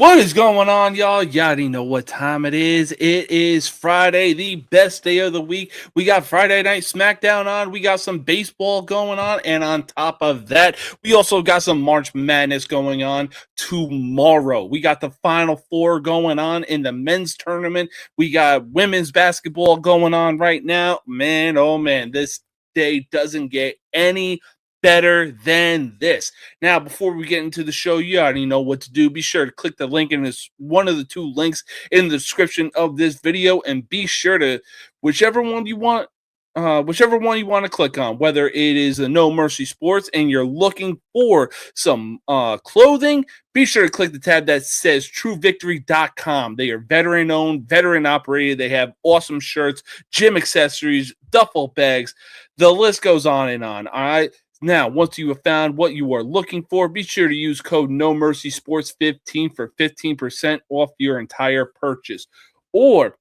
What is going on, y'all? Y'all already know what time it is. It is Friday, the best day of the week. We got Friday Night SmackDown on. We got some baseball going on. And on top of that, we also got some March Madness going on tomorrow. We got the Final Four going on in the men's tournament. We got women's basketball going on right now. Man, oh man, this day doesn't get any better than this. Now, before we get into the show, you already know what to do. Be sure to click the link in this one of the two links in the description of this video, and be sure to whichever one you want to click on, whether it is the No Mercy Sports and you're looking for some clothing, be sure to click the tab that says truevictory.com. They are veteran owned, veteran operated. They have awesome shirts, gym accessories, duffel bags. The list goes on and on. All right. Now, once you have found what you are looking for, be sure to use code NOMERCYSPORTS15 for 15% off your entire purchase. Or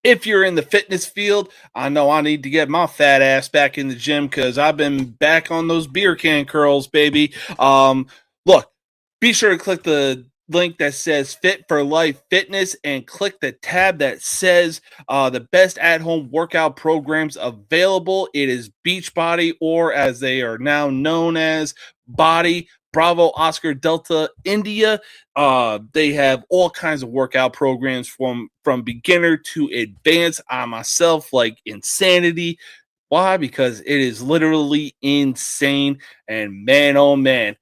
if you're in the fitness field, I know I need to get my fat ass back in the gym because I've been back on those beer can curls, baby. Look, be sure to click the link that says Fit for Life Fitness and click the tab that says the best at-home workout programs available. It is Beachbody, or as they are now known as, Body Bravo Oscar Delta India. They have all kinds of workout programs from beginner to advanced. I myself like Insanity. Why? Because it is literally insane. And man, oh man,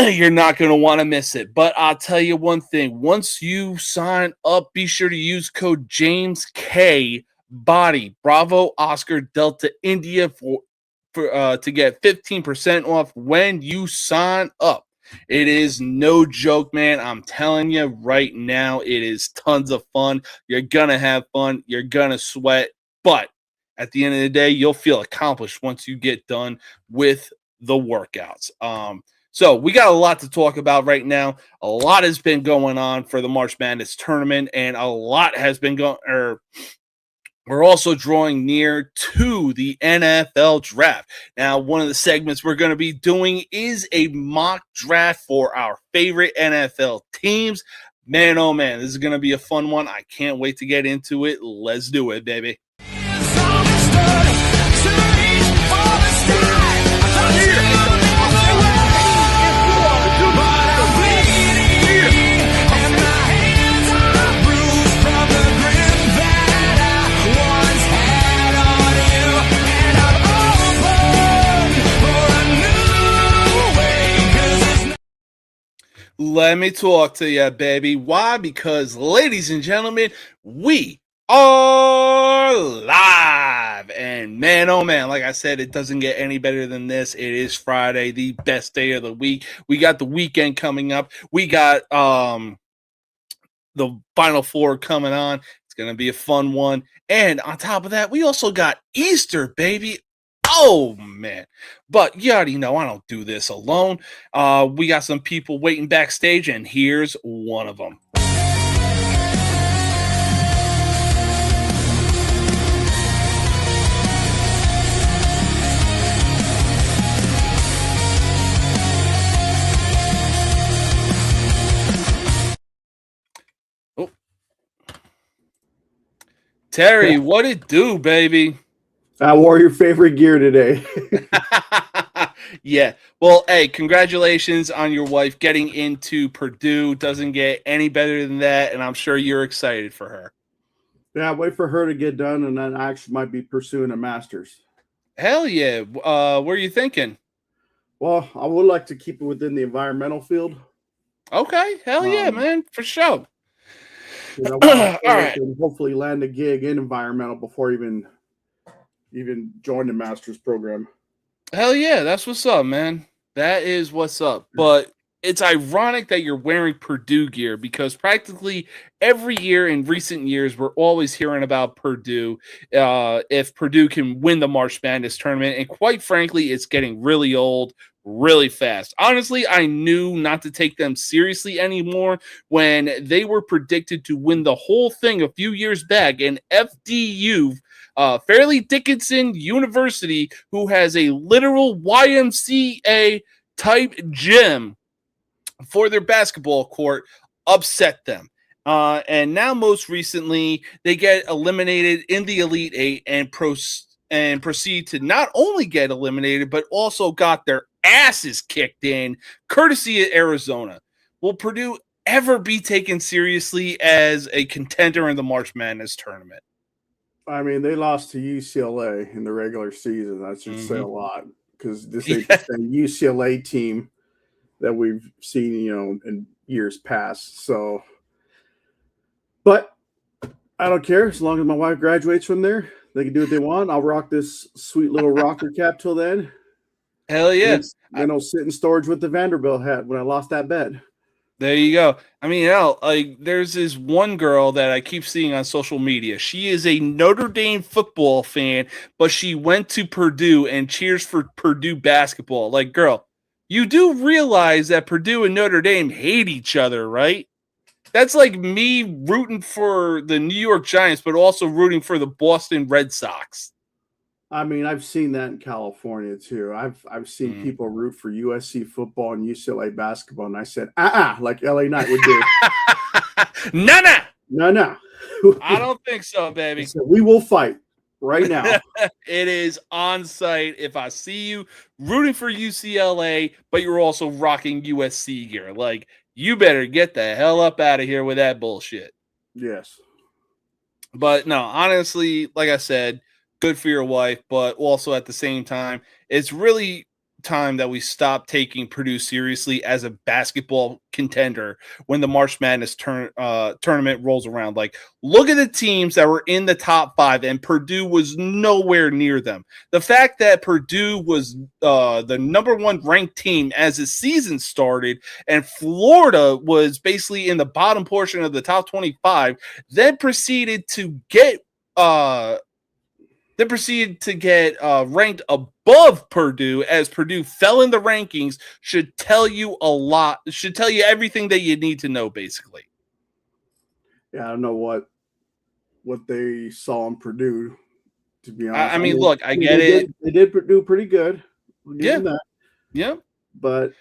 you're not going to want to miss it. But I'll tell you one thing. Once you sign up, be sure to use code James K Body Bravo Oscar Delta India to get 15% off when you sign up. It is no joke, man. I'm telling you right now, it is tons of fun. You're going to have fun. You're going to sweat. But at the end of the day, you'll feel accomplished once you get done with the workouts. So we got a lot to talk about right now. A lot has been going on for the March Madness tournament, and a lot has been going. We're also drawing near to the NFL draft. Now, one of the segments we're going to be doing is a mock draft for our favorite NFL teams. Man, oh man, this is going to be a fun one. I can't wait to get into it. Let's do it, baby. Let me talk to you, baby. Why? Because, ladies and gentlemen, we are live. And man, oh man, like I said, it doesn't get any better than this. It is Friday, the best day of the week. We got the weekend coming up. We got the Final Four coming on. It's going to be a fun one. And on top of that, we also got Easter, baby. Oh, man. But you already know I don't do this alone. We got some people waiting backstage, and here's one of them. Oh. Terry, what it do, baby? I wore your favorite gear today. Yeah. Well, hey, congratulations on your wife getting into Purdue. Doesn't get any better than that, and I'm sure you're excited for her. Yeah, wait for her to get done, and then I actually might be pursuing a master's. Hell yeah. What are you thinking? Well, I would like to keep it within the environmental field. Okay. Hell yeah, man. For sure. All right. And hopefully land a gig in environmental before even join the master's program. Hell yeah, that's what's up, man. That is what's up. But it's ironic that you're wearing Purdue gear because practically every year in recent years, we're always hearing about Purdue. If Purdue can win the March Madness tournament, and quite frankly, it's getting really old really fast. Honestly, I knew not to take them seriously anymore when they were predicted to win the whole thing a few years back, and FDU, Fairleigh Dickinson University, who has a literal YMCA type gym, for their basketball court upset them. And now, most recently, they get eliminated in the Elite Eight and proceed to not only get eliminated, but also got their asses kicked in, courtesy of Arizona. Will Purdue ever be taken seriously as a contender in the March Madness tournament? I mean, they lost to UCLA in the regular season. That should say a lot, because this ain't the same UCLA team that we've seen, in years past. So, but I don't care. As long as my wife graduates from there, they can do what they want. I'll rock this sweet little rocker cap till then. Hell yeah. Then I'll sit in storage with the Vanderbilt hat when I lost that bet. There you go. I mean, there's this one girl that I keep seeing on social media. She is a Notre Dame football fan, but she went to Purdue and cheers for Purdue basketball. Like, girl, you do realize that Purdue and Notre Dame hate each other, right? That's like me rooting for the New York Giants, but also rooting for the Boston Red Sox. I mean, I've seen that in California too. I've seen people root for USC football and UCLA basketball, and I said, like LA Knight would do. No. I don't think so, baby. So we will fight right now. It is on site. If I see you rooting for UCLA, but you're also rocking USC gear, like, you better get the hell up out of here with that bullshit. Yes. But no, honestly, like I said, good for your wife, but also at the same time, it's really time that we stop taking Purdue seriously as a basketball contender when the March Madness tournament rolls around. Like, look at the teams that were in the top 5, and Purdue was nowhere near them. The fact that Purdue was the number 1 ranked team as the season started, and Florida was basically in the bottom portion of the top 25, then proceeded to get ranked above Purdue as Purdue fell in the rankings, should tell you a lot, should tell you everything that you need to know, basically. Yeah, I don't know what they saw in Purdue, to be honest. I mean, look, I get it. They did do pretty good. Yeah. That. Yeah. But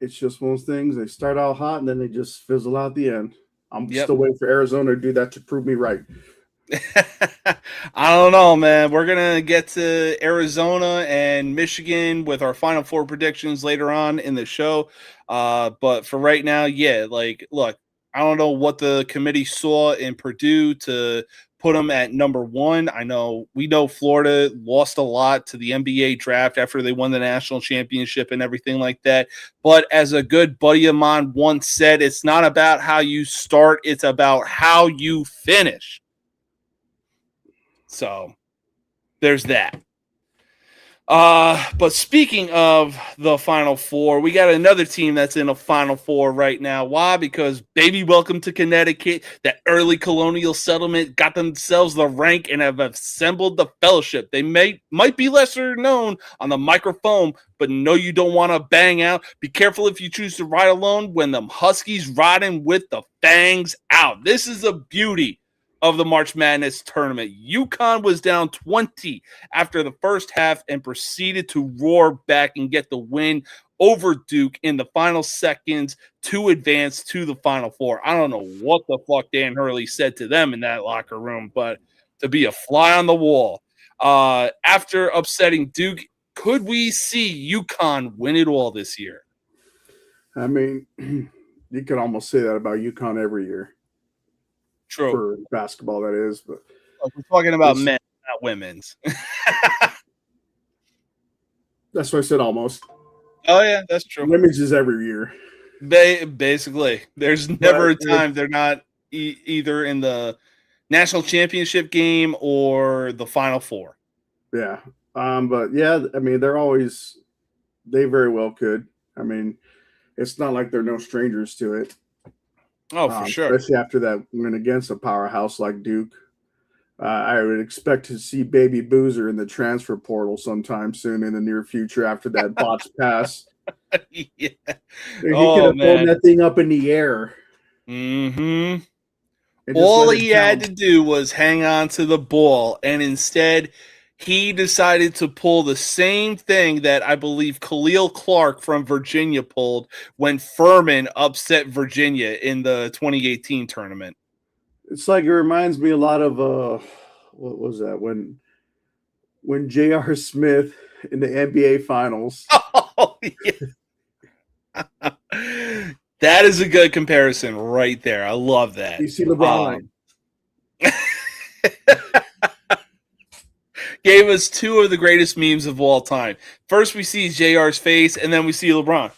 it's just one of those things. They start out hot and then they just fizzle out the end. I'm still waiting for Arizona to do that to prove me right. I don't know, man. We're going to get to Arizona and Michigan with our Final Four predictions later on in the show. But for right now, look, I don't know what the committee saw in Purdue to put them at number 1. We know Florida lost a lot to the NBA draft after they won the national championship and everything like that. But as a good buddy of mine once said, it's not about how you start, it's about how you finish. So there's that. But speaking of the Final Four, we got another team that's in a Final Four right now. Why? Because baby, welcome to Connecticut. That early colonial settlement got themselves the rank and have assembled the fellowship. They might be lesser known on the microphone, but no, you don't want to bang out. Be careful if you choose to ride alone when them Huskies riding with the fangs out. This is a beauty of the March Madness tournament. UConn was down 20 after the first half and proceeded to roar back and get the win over Duke in the final seconds to advance to the Final Four. I don't know what the fuck Dan Hurley said to them in that locker room, but to be a fly on the wall. After upsetting Duke, could we see UConn win it all this year? I mean, you could almost say that about UConn every year. True. For basketball, that is. But we're talking about men, not women's. That's what I said almost. Oh, yeah, that's true. Women's is every year. Basically. There's never a time they're not either in the national championship game or the Final Four. Yeah. But, yeah, I mean, they very well could. I mean, it's not like they're no strangers to it. Oh, for sure. Especially after that win against a powerhouse like Duke. I would expect to see Baby Boozer in the transfer portal sometime soon in the near future after that botched pass. Yeah. He could have thrown that thing up in the air. Mm-hmm. All he had to do was hang on to the ball, and instead he decided to pull the same thing that I believe Khalil Clark from Virginia pulled when Furman upset Virginia in the 2018 tournament. It's like it reminds me a lot of what was that when J.R. Smith in the NBA Finals. Oh, yeah. That is a good comparison right there. I love that. You see LeBron. Gave us two of the greatest memes of all time. First, we see JR's face, and then we see LeBron.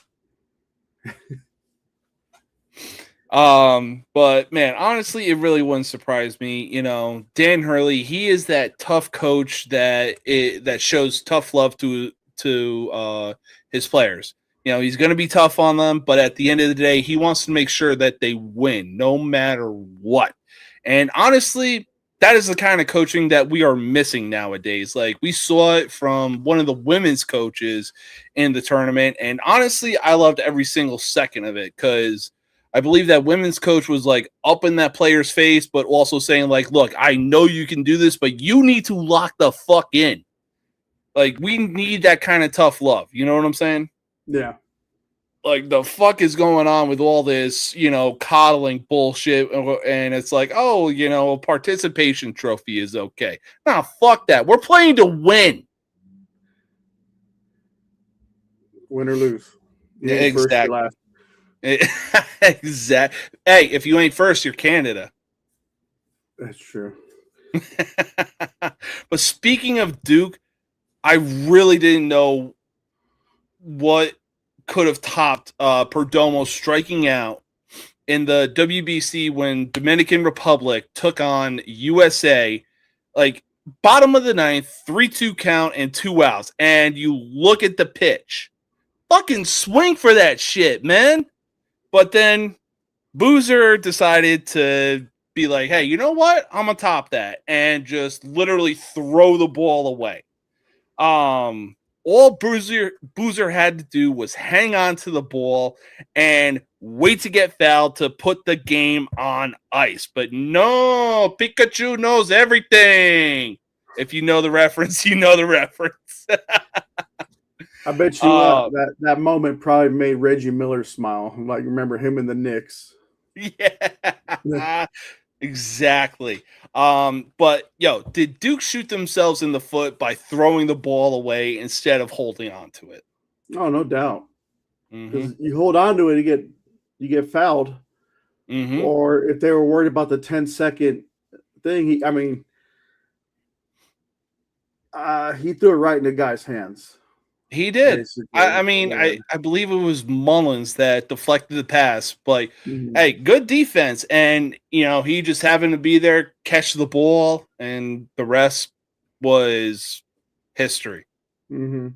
But man, honestly, it really wouldn't surprise me. You know, Dan Hurley, he is that tough coach that shows tough love to his players. You know, he's going to be tough on them, but at the end of the day, he wants to make sure that they win no matter what. And honestly, that is the kind of coaching that we are missing nowadays. Like, we saw it from one of the women's coaches in the tournament, and honestly, I loved every single second of it because I believe that women's coach was like up in that player's face, but also saying like, look, I know you can do this, but you need to lock the fuck in. Like, we need that kind of tough love. You know what I'm saying? Yeah. Like, the fuck is going on with all this, you know, coddling bullshit? And it's like, oh, you know, a participation trophy is okay. Nah, fuck that. We're playing to win. Win or lose. Yeah, exactly. Exactly. Hey, if you ain't first, you're Canada. That's true. But speaking of Duke, I really didn't know what could have topped Perdomo striking out in the WBC when Dominican Republic took on USA, like bottom of the ninth, 3-2 count and 2 outs. And you look at the pitch. Fucking swing for that shit, man. But then Boozer decided to be like, hey, you know what? I'm going to top that. And just literally throw the ball away. All Boozer had to do was hang on to the ball and wait to get fouled to put the game on ice. But no, Pikachu knows everything. If you know the reference, you know the reference. I bet you that moment probably made Reggie Miller smile. Like, remember him in the Knicks. Yeah. Exactly. But did Duke shoot themselves in the foot by throwing the ball away instead of holding on to it? Oh, no doubt. Because you hold on to it, you get fouled. Mm-hmm. Or if they were worried about the 10-second thing, he threw it right in the guy's hands. He did. I believe it was Mullins that deflected the pass, but hey, good defense. And, he just happened to be there, catch the ball, and the rest was history. Mm-hmm.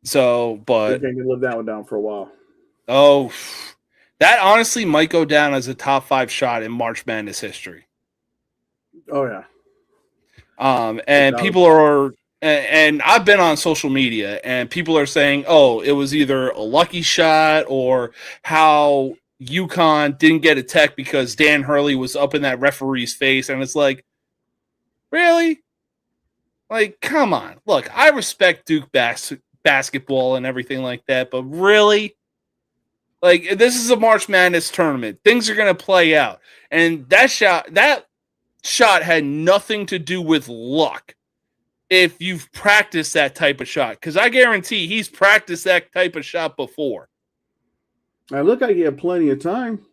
So, but they can live that one down for a while. Oh, that honestly might go down as a top 5 shot in March Madness history. Oh, yeah. And people are... And I've been on social media, and people are saying, oh, it was either a lucky shot or how UConn didn't get a tech because Dan Hurley was up in that referee's face. And it's like, really? Like, come on. Look, I respect Duke basketball and everything like that, but really? Like, this is a March Madness tournament. Things are going to play out. And that shot had nothing to do with luck. If you've practiced that type of shot, because I guarantee he's practiced that type of shot before. I look like he had plenty of time.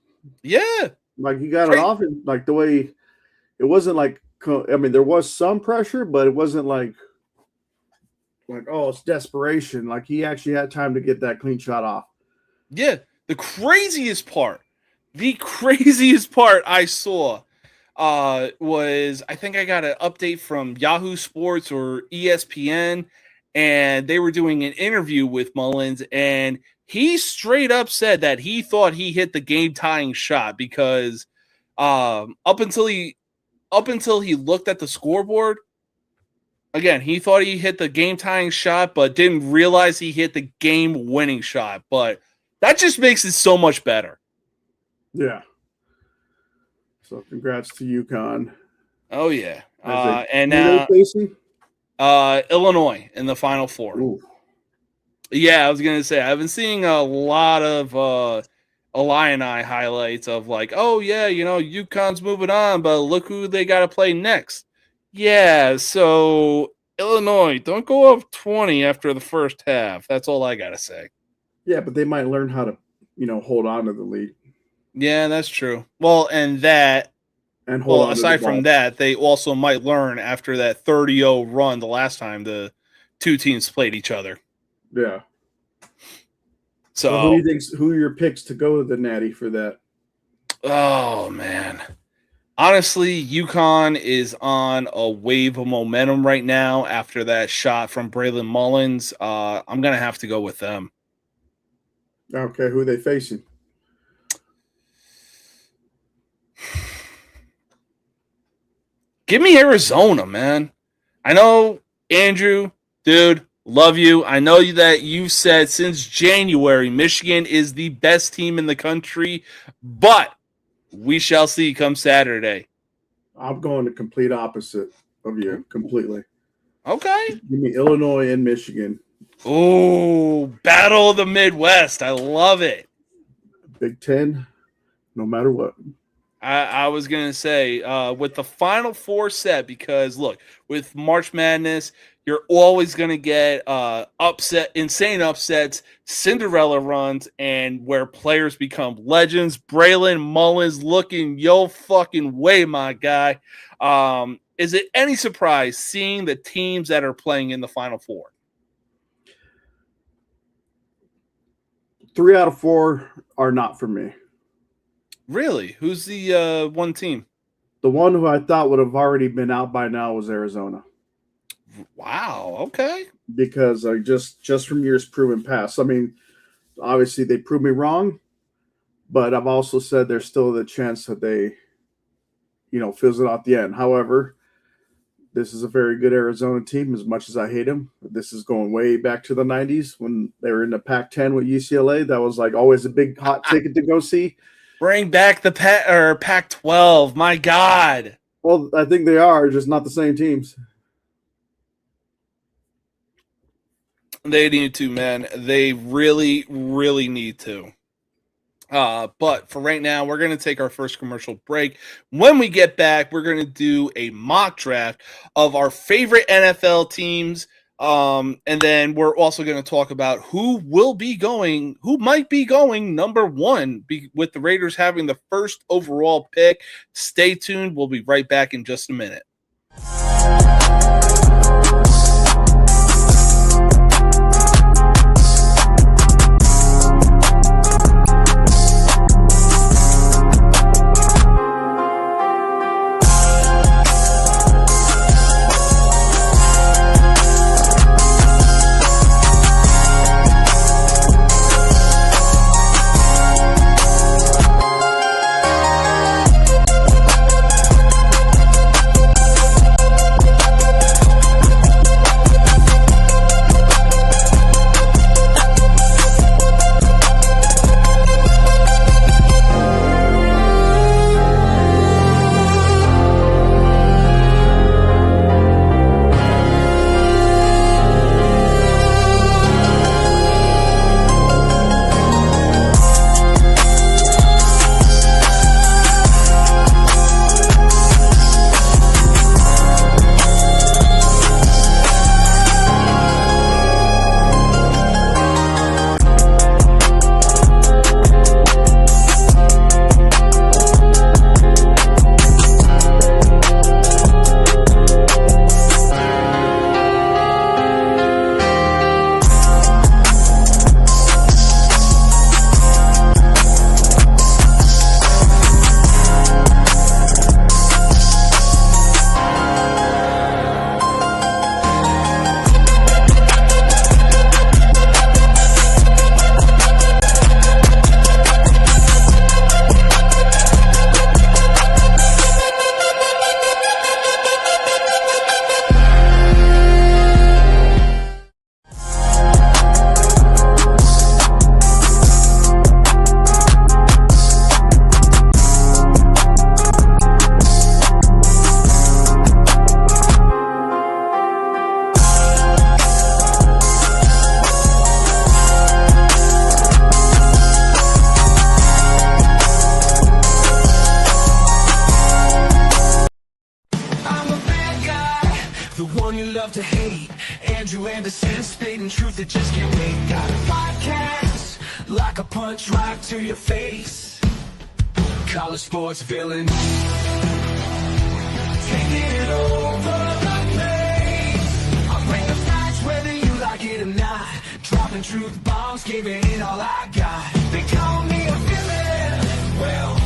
Yeah. Like, he got it off, and like the way it wasn't like, there was some pressure, but it wasn't like, oh, it's desperation. Like, he actually had time to get that clean shot off. Yeah. The craziest part I saw was, I think I got an update from Yahoo Sports or ESPN, and they were doing an interview with Mullins, and he straight up said that he thought he hit the game tying shot because up until he looked at the scoreboard, again, he thought he hit the game tying shot, but didn't realize he hit the game winning shot. But that just makes it so much better. Yeah. So congrats to UConn. Oh yeah, and now facing Illinois in the Final Four. Ooh. Yeah, I was gonna say I've been seeing a lot of Illini highlights of like, oh yeah, UConn's moving on, but look who they got to play next. Yeah, so Illinois, don't go up 20 after the first half. That's all I gotta say. Yeah, but they might learn how to, hold on to the lead. Yeah, that's true. Well, and that. And hold on aside from that, they also might learn after that 30-0 run the last time the two teams played each other. Yeah. So who do you think? Who are your picks to go to the Natty for that? Oh man, honestly, UConn is on a wave of momentum right now after that shot from Braylon Mullins. I'm gonna have to go with them. Okay, who are they facing? Give me Arizona, man. I know, Andrew, dude, love you. I know that you said since January Michigan is the best team in the country, but we shall see come Saturday. I'm going the complete opposite of you, completely. Okay. Give me Illinois and Michigan. Oh, Battle of the Midwest. I love it. Big Ten, no matter what. I was going to say, with the Final Four set, because, look, with March Madness, you're always going to get insane upsets, Cinderella runs, and where players become legends. Braylon Mullins looking yo fucking way, my guy. Is it any surprise seeing the teams that are playing in the Final Four? 3 out of 4 are not for me. Really? Who's the one team? The one who I thought would have already been out by now was Arizona. Wow. Okay. Because just from years proven past. I mean, obviously they proved me wrong, but I've also said there's still the chance that they, fizzle out the end. However, this is a very good Arizona team. As much as I hate them, this is going way back to the 90s when they were in the Pac-10 with UCLA. That was like always a big hot ticket to go see. Bring back the Pac-12. My God. Well, I think they are, just not the same teams. They need to, man. They really, really need to. But for right now, we're going to take our first commercial break. When we get back, we're going to do a mock draft of our favorite NFL teams. And then we're also going to talk about who might be going number one with the Raiders having the first overall pick. Stay tuned. We'll be right back in just a minute. one you love to hate. Andrew Anderson spitting truth that just can't wait. Got a podcast like a punch right to your face. College sports villain, taking it over the place. I bring the facts whether you like it or not. Dropping truth bombs, giving it all I got. They call me a villain. Well,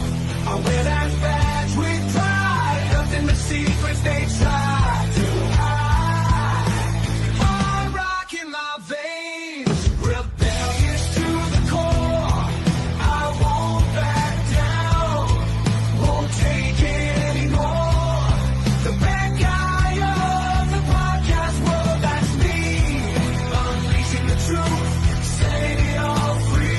I wear that badge with pride. Nothing but secrets they try to hide. I'm rocking my veins, rebellious to the core. I won't back down, won't take it anymore. The bad guy of the podcast world, that's me. Unleashing the truth, setting it all free.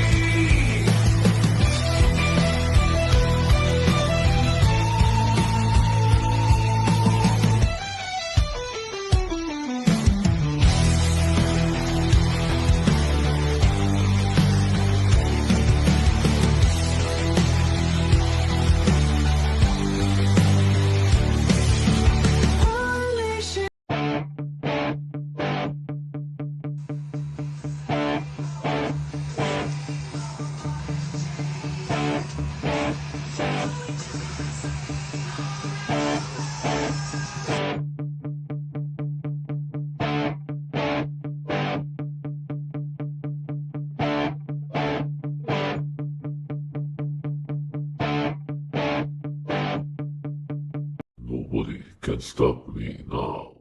Nobody can stop me now.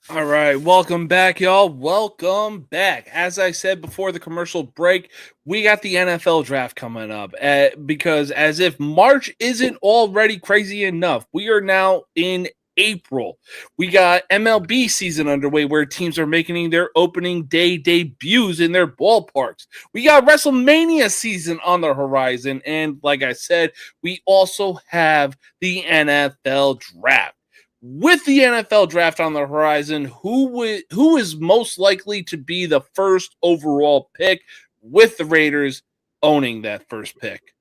All right, welcome back, y'all. Welcome back. As I said before the commercial break, we got the NFL draft coming up because as if March isn't already crazy enough, we are now in April. We got MLB season underway where teams are making their opening day debuts in their ballparks. We got WrestleMania season on the horizon. And like I said, we also have the NFL draft. With the NFL draft on the horizon, who is most likely to be the first overall pick, with the Raiders owning that first pick?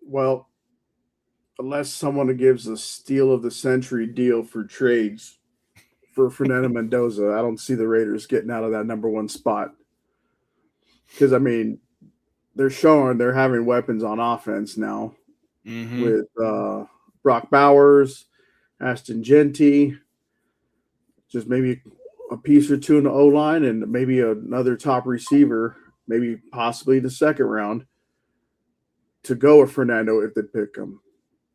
Well, unless someone gives a steal of the century deal for trades for Fernando Mendoza, I don't see the Raiders getting out of that number one spot. Because, I mean, they're showing they're having weapons on offense now with Brock Bowers, Ashton Genty, just maybe a piece or two in the O-line, and maybe another top receiver, maybe possibly the second round, to go with Fernando if they pick him.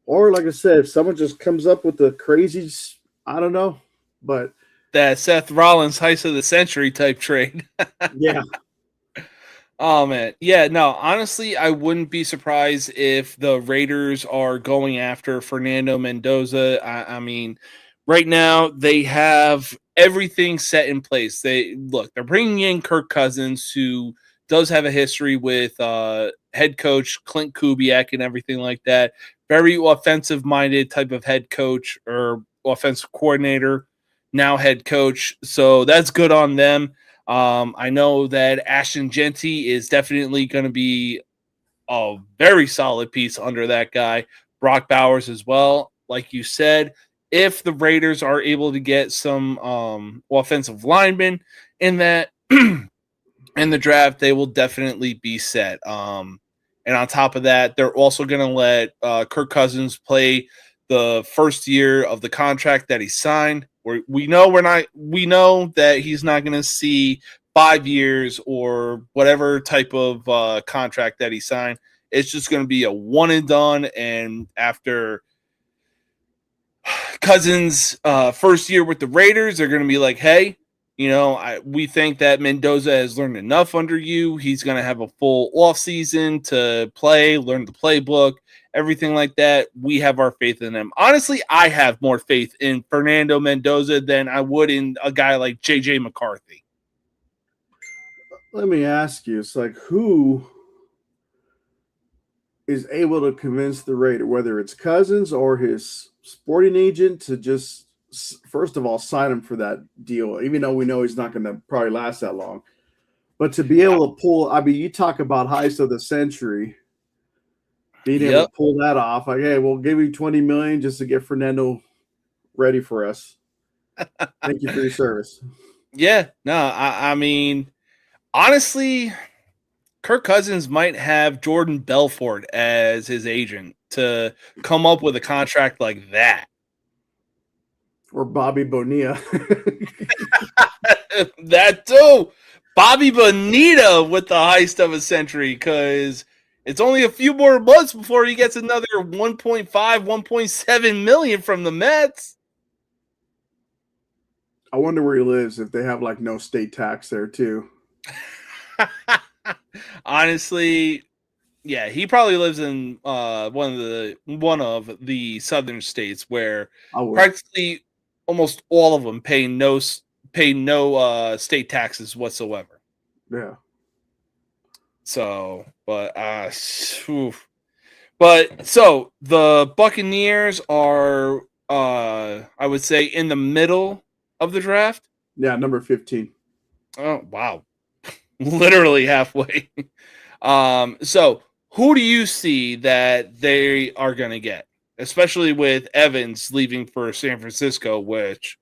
Or, like I said, if someone just comes up with the crazy, I don't know, but that Seth Rollins heist of the century type trade. yeah. Oh, man. Yeah, no, honestly, I wouldn't be surprised if the Raiders are going after Fernando Mendoza. I mean, right now they have everything set in place. They're bringing in Kirk Cousins, who does have a history with head coach Clint Kubiak and everything like that. Very offensive-minded type of head coach or offensive coordinator, now head coach. So that's good on them. I know that Ashton Genty is definitely going to be a very solid piece under that guy. Brock Bowers as well. Like you said, if the Raiders are able to get some offensive linemen in that in the draft, they will definitely be set. And on top of that, they're also going to let Kirk Cousins play the first year of the contract that he signed. We know that he's not going to see 5 years or whatever type of contract that he signed. It's just going to be a one and done. And after Cousins' first year with the Raiders, they're going to be like, hey, we think that Mendoza has learned enough under you. He's going to have a full offseason to play, learn the playbook, everything like that. We have our faith in him. Honestly, I have more faith in Fernando Mendoza than I would in a guy like J.J. McCarthy. Let me ask you, it's like, who is able to convince the Raider, whether it's Cousins or his sporting agent, to just first of all, sign him for that deal, even though we know he's not going to probably last that long. But to be able to pull, I mean, you talk about heist of the century, being able to pull that off. Like, hey, we'll give you $20 million just to get Fernando ready for us. Thank you for your service. Yeah, no, I mean, honestly, Kirk Cousins might have Jordan Belfort as his agent to come up with a contract like that. Or Bobby Bonilla. That too. Bobby Bonita with the heist of a century, because it's only a few more months before he gets another 1.5, 1.7 million from the Mets. I wonder where he lives, if they have like no state tax there too. Honestly, yeah, he probably lives in one of the southern states where practically almost all of them pay no state taxes whatsoever. Yeah. So, but so the Buccaneers are, I would say, in the middle of the draft. Yeah, number 15. Oh wow, literally halfway. So who do you see that they are going to get, especially with Evans leaving for San Francisco? Which,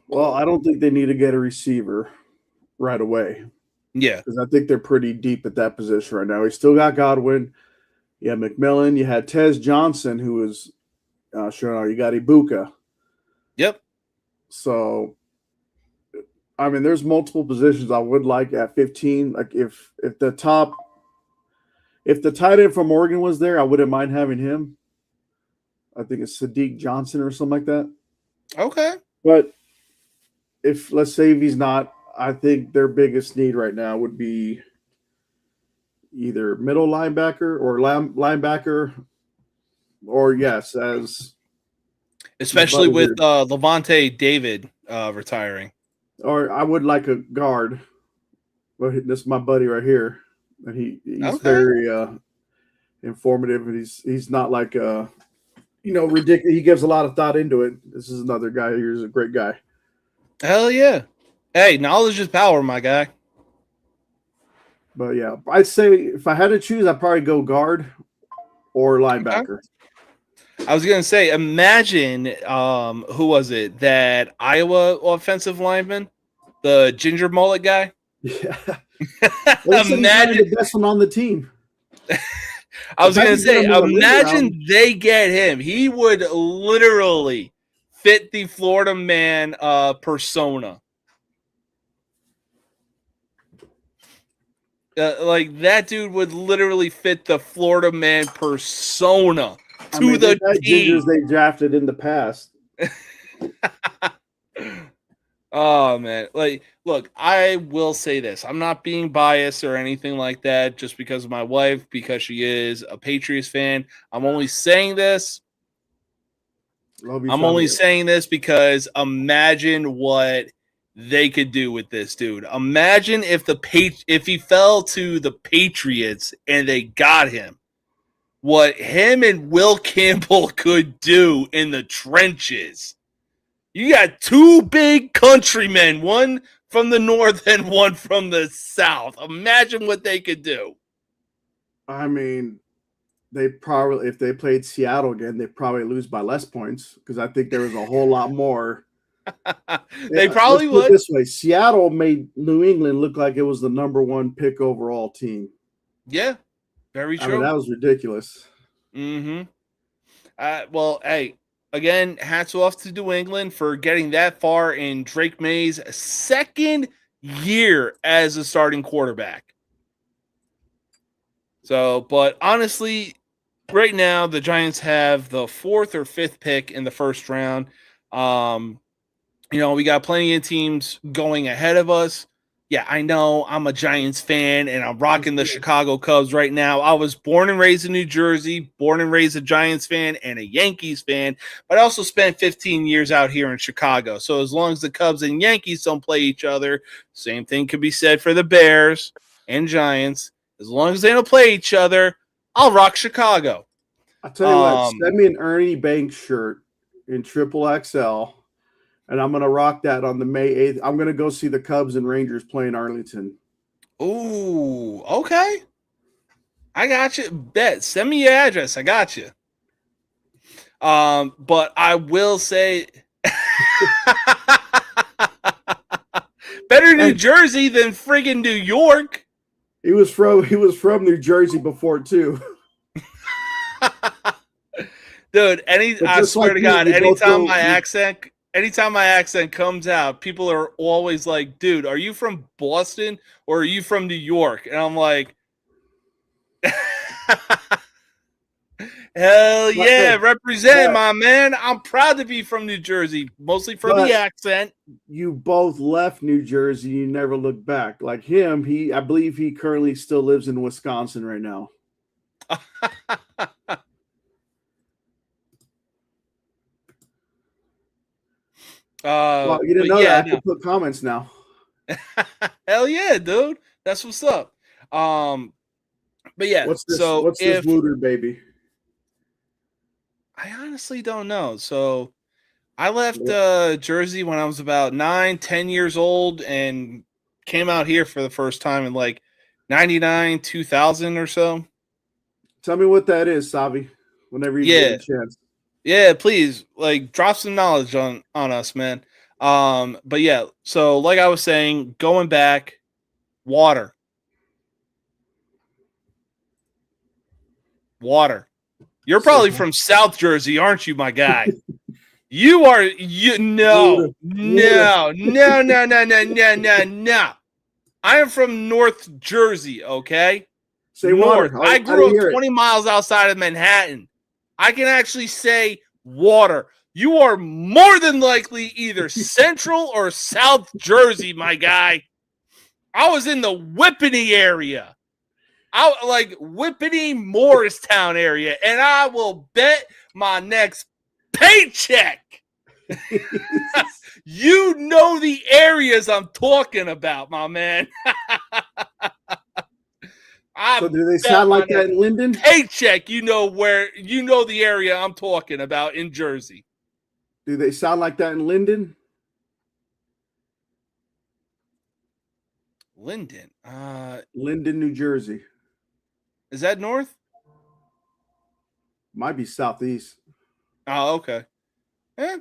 well, I don't think they need to get a receiver right away. Yeah, because I think they're pretty deep at that position right now. We still got Godwin. You had McMillan. You had Tez Johnson, who was sure. You got Ibuka. Yep. So, I mean, there's multiple positions I would like at 15. Like if the tight end from Oregon was there, I wouldn't mind having him. I think it's Sadiq Johnson or something like that. Okay. But if let's say if he's not, I think their biggest need right now would be either middle linebacker or linebacker, or as especially with Levante David retiring. Or I would like a guard. But this is my buddy right here, and he's very informative, and he's not like ridiculous. He gives a lot of thought into it. This is another guy who's a great guy. Hell yeah. Hey, knowledge is power, my guy. But yeah, I'd say if I had to choose, I'd probably go guard or linebacker. Okay. I was going to say, imagine, who was it? That Iowa offensive lineman? The ginger mullet guy? Yeah. Imagine the best one on the team. I was going to say, imagine they get him. He would literally fit the Florida man persona. Like that dude would literally fit the Florida man persona to the team. They drafted in the past. Oh man, like look, I will say this. I'm not being biased or anything like that just because of my wife, because she is a Patriots fan. I'm only saying this. Saying this because imagine what they could do with this dude. Imagine if he fell to the Patriots and they got him. What him and Will Campbell could do in the trenches. You got two big countrymen, one from the north and one from the south. Imagine what they could do. I mean, they probably, if they played Seattle again, they'd probably lose by less points because I think there was a whole lot more. They probably would. This way, Seattle made New England look like it was the number one pick overall team. Yeah, very true. I mean, that was ridiculous. Mm-hmm. Well, hey, again, hats off to New England for getting that far in Drake May's second year as a starting quarterback. So, but honestly, right now the Giants have the 4th or 5th pick in the first round. We got plenty of teams going ahead of us. Yeah, I know I'm a Giants fan and I'm rocking the Chicago Cubs right now. I was born and raised in New Jersey, born and raised a Giants fan and a Yankees fan, but I also spent 15 years out here in Chicago. So as long as the Cubs and Yankees don't play each other, same thing could be said for the Bears and Giants. As long as they don't play each other, I'll rock Chicago. I'll tell you what, send me an Ernie Banks shirt in XXL And I'm gonna rock that on the May 8th. I'm gonna go see the Cubs and Rangers play in Arlington. Ooh, okay. I got you. Bet. Send me your address. I got you. But I will say better New Jersey than friggin' New York. He was from New Jersey before too. Dude, I swear to God, anytime my accent comes out, people are always like, dude, are you from Boston or are you from New York? And I'm like, hell yeah, represent, my man. I'm proud to be from New Jersey, mostly for the accent. You both left New Jersey. You never looked back. Like him, I believe he currently still lives in Wisconsin right now. Well, you didn't know that. I can put comments now. Hell yeah, dude. That's what's up. But yeah, what's this Wooter baby? I honestly don't know. So I left Jersey when I was about 9-10 years old and came out here for the first time in like 99, 2000 or so. Tell me what that is, Savi, whenever you get a chance. Yeah, please, like, drop some knowledge on us, man. But yeah, so like I was saying, going back, water. You're probably from South Jersey, aren't you, my guy? No. I am from North Jersey, okay? Say North. I grew up 20 miles outside of Manhattan. I can actually say water. You are more than likely either Central or South Jersey, my guy. I was in the Whippany area. Whippany, Morristown area. And I will bet my next paycheck. You know the areas I'm talking about, my man. So do they sound like that in Linden? Paycheck, you know the area I'm talking about in Jersey. Do they sound like that in Linden? Linden. Linden, New Jersey. Is that north? Might be southeast. Oh, okay. Yeah.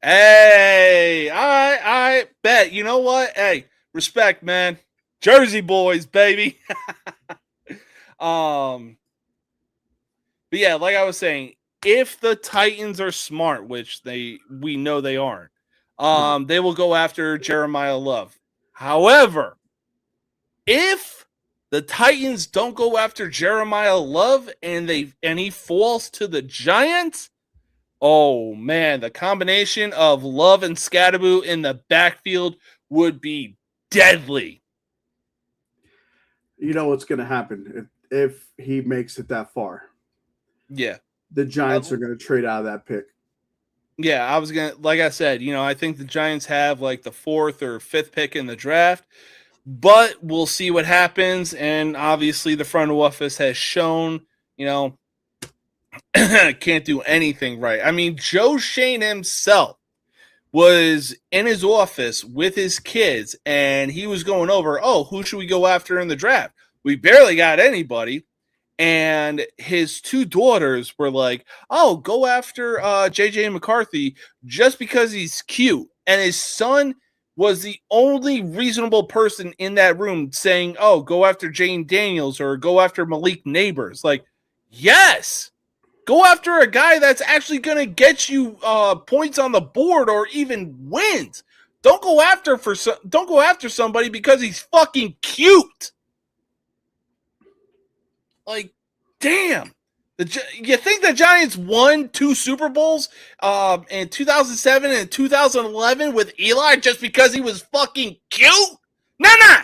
Hey, I bet. You know what? Hey, respect, man. Jersey boys, baby. But yeah, like I was saying, if the Titans are smart, which we know they aren't, they will go after Jeremiah Love. However, if the Titans don't go after Jeremiah Love and he falls to the Giants, oh man, the combination of Love and Scadaboo in the backfield would be deadly. You know what's going to happen if he makes it that far. Yeah. The Giants are going to trade out of that pick. Yeah, like I said, I think the Giants have like the 4th or 5th pick in the draft, but we'll see what happens. And obviously the front office has shown, can't do anything right. I mean, Joe Shane himself was in his office with his kids, and he was going over, who should we go after in the draft? We barely got anybody. And his 2 daughters were like, go after JJ McCarthy just because he's cute. And his son was the only reasonable person in that room saying, go after Jane Daniels or go after Malik Neighbors. Like, yes. Go after a guy that's actually going to get you points on the board or even wins. Don't go after somebody because he's fucking cute. Like, damn. You think the Giants won 2 Super Bowls in 2007 and 2011 with Eli just because he was fucking cute? Nah.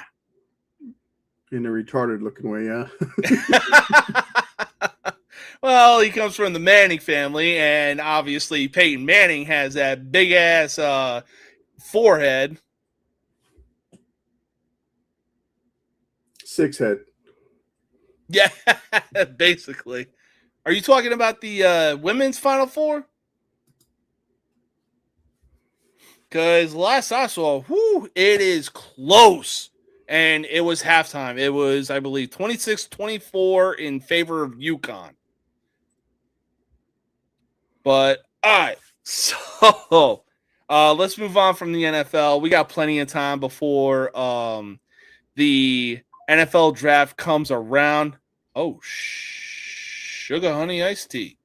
In a retarded looking way, yeah. Well, he comes from the Manning family, and obviously Peyton Manning has that big-ass forehead. 6 head. Yeah, basically. Are you talking about the women's Final Four? Because last I saw, it is close. And it was halftime. It was, I believe, 26-24 in favor of UConn. But, all right. So, let's move on from the NFL. We got plenty of time before the NFL draft comes around. Oh, sugar honey iced tea.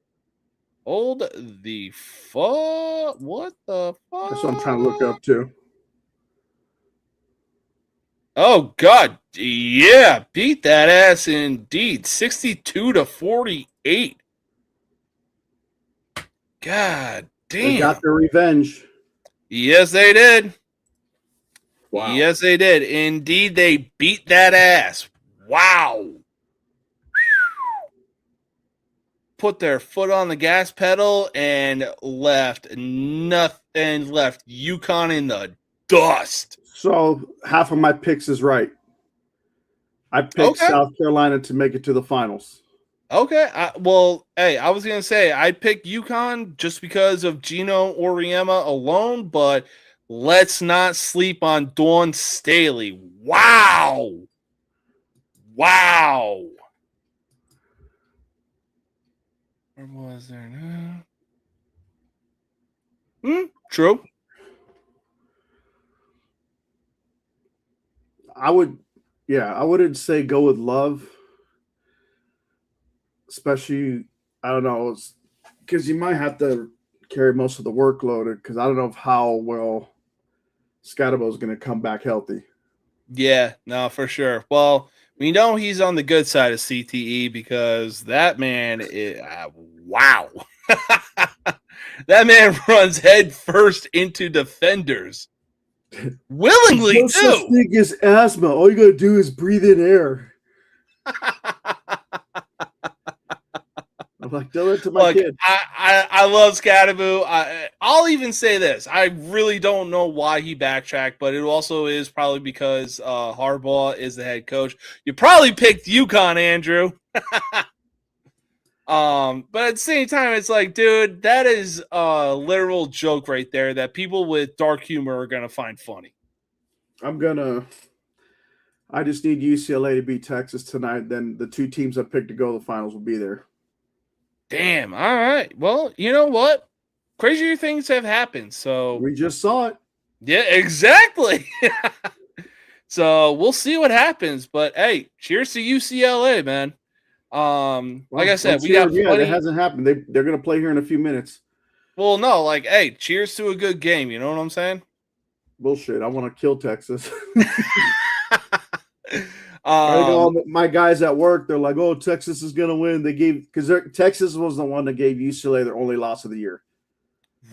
Hold the fuck. What the fuck? That's what I'm trying to look up too. Oh God, yeah, beat that ass indeed. 62-48. God damn. They got their revenge. Yes, they did. Wow. Yes, they did. Indeed, they beat that ass. Wow. Put their foot on the gas pedal and left nothing and left UConn in the dust. So half of my picks is right. I picked South Carolina to make it to the finals. Okay. Well, hey, I was going to say I picked UConn just because of Gino Auriemma alone, but let's not sleep on Dawn Staley. Wow. Wow. Where was there now? True. I wouldn't say go with Love. Especially, I don't know, because you might have to carry most of the workload because I don't know how well Scotabo is going to come back healthy. Yeah, no, for sure. Well, we know he's on the good side of CTE because that man is, wow. That man runs head first into defenders. Willingly, no such thing as asthma. All you got to do is breathe in air. I'm like, tell it to my kid. I love Scattaboo. I'll even say this. I really don't know why he backtracked, but it also is probably because Harbaugh is the head coach. You probably picked UConn, Andrew. But at the same time, it's like, dude, that is a literal joke right there that people with dark humor are going to find funny. I just need UCLA to beat Texas tonight. Then the two teams I picked to go to the finals will be there. Damn. All right. Well, you know what? Crazier things have happened. So we just saw it. Yeah, exactly. So we'll see what happens. But hey, cheers to UCLA, man. Like I said, we got plenty. Yeah, that hasn't happened. They're going to play here in a few minutes. Well, no, like, hey, cheers to a good game. You know what I'm saying? Bullshit. I want to kill Texas. My guys at work, they're like, "Oh, Texas is going to win." Because Texas was the one that gave UCLA their only loss of the year.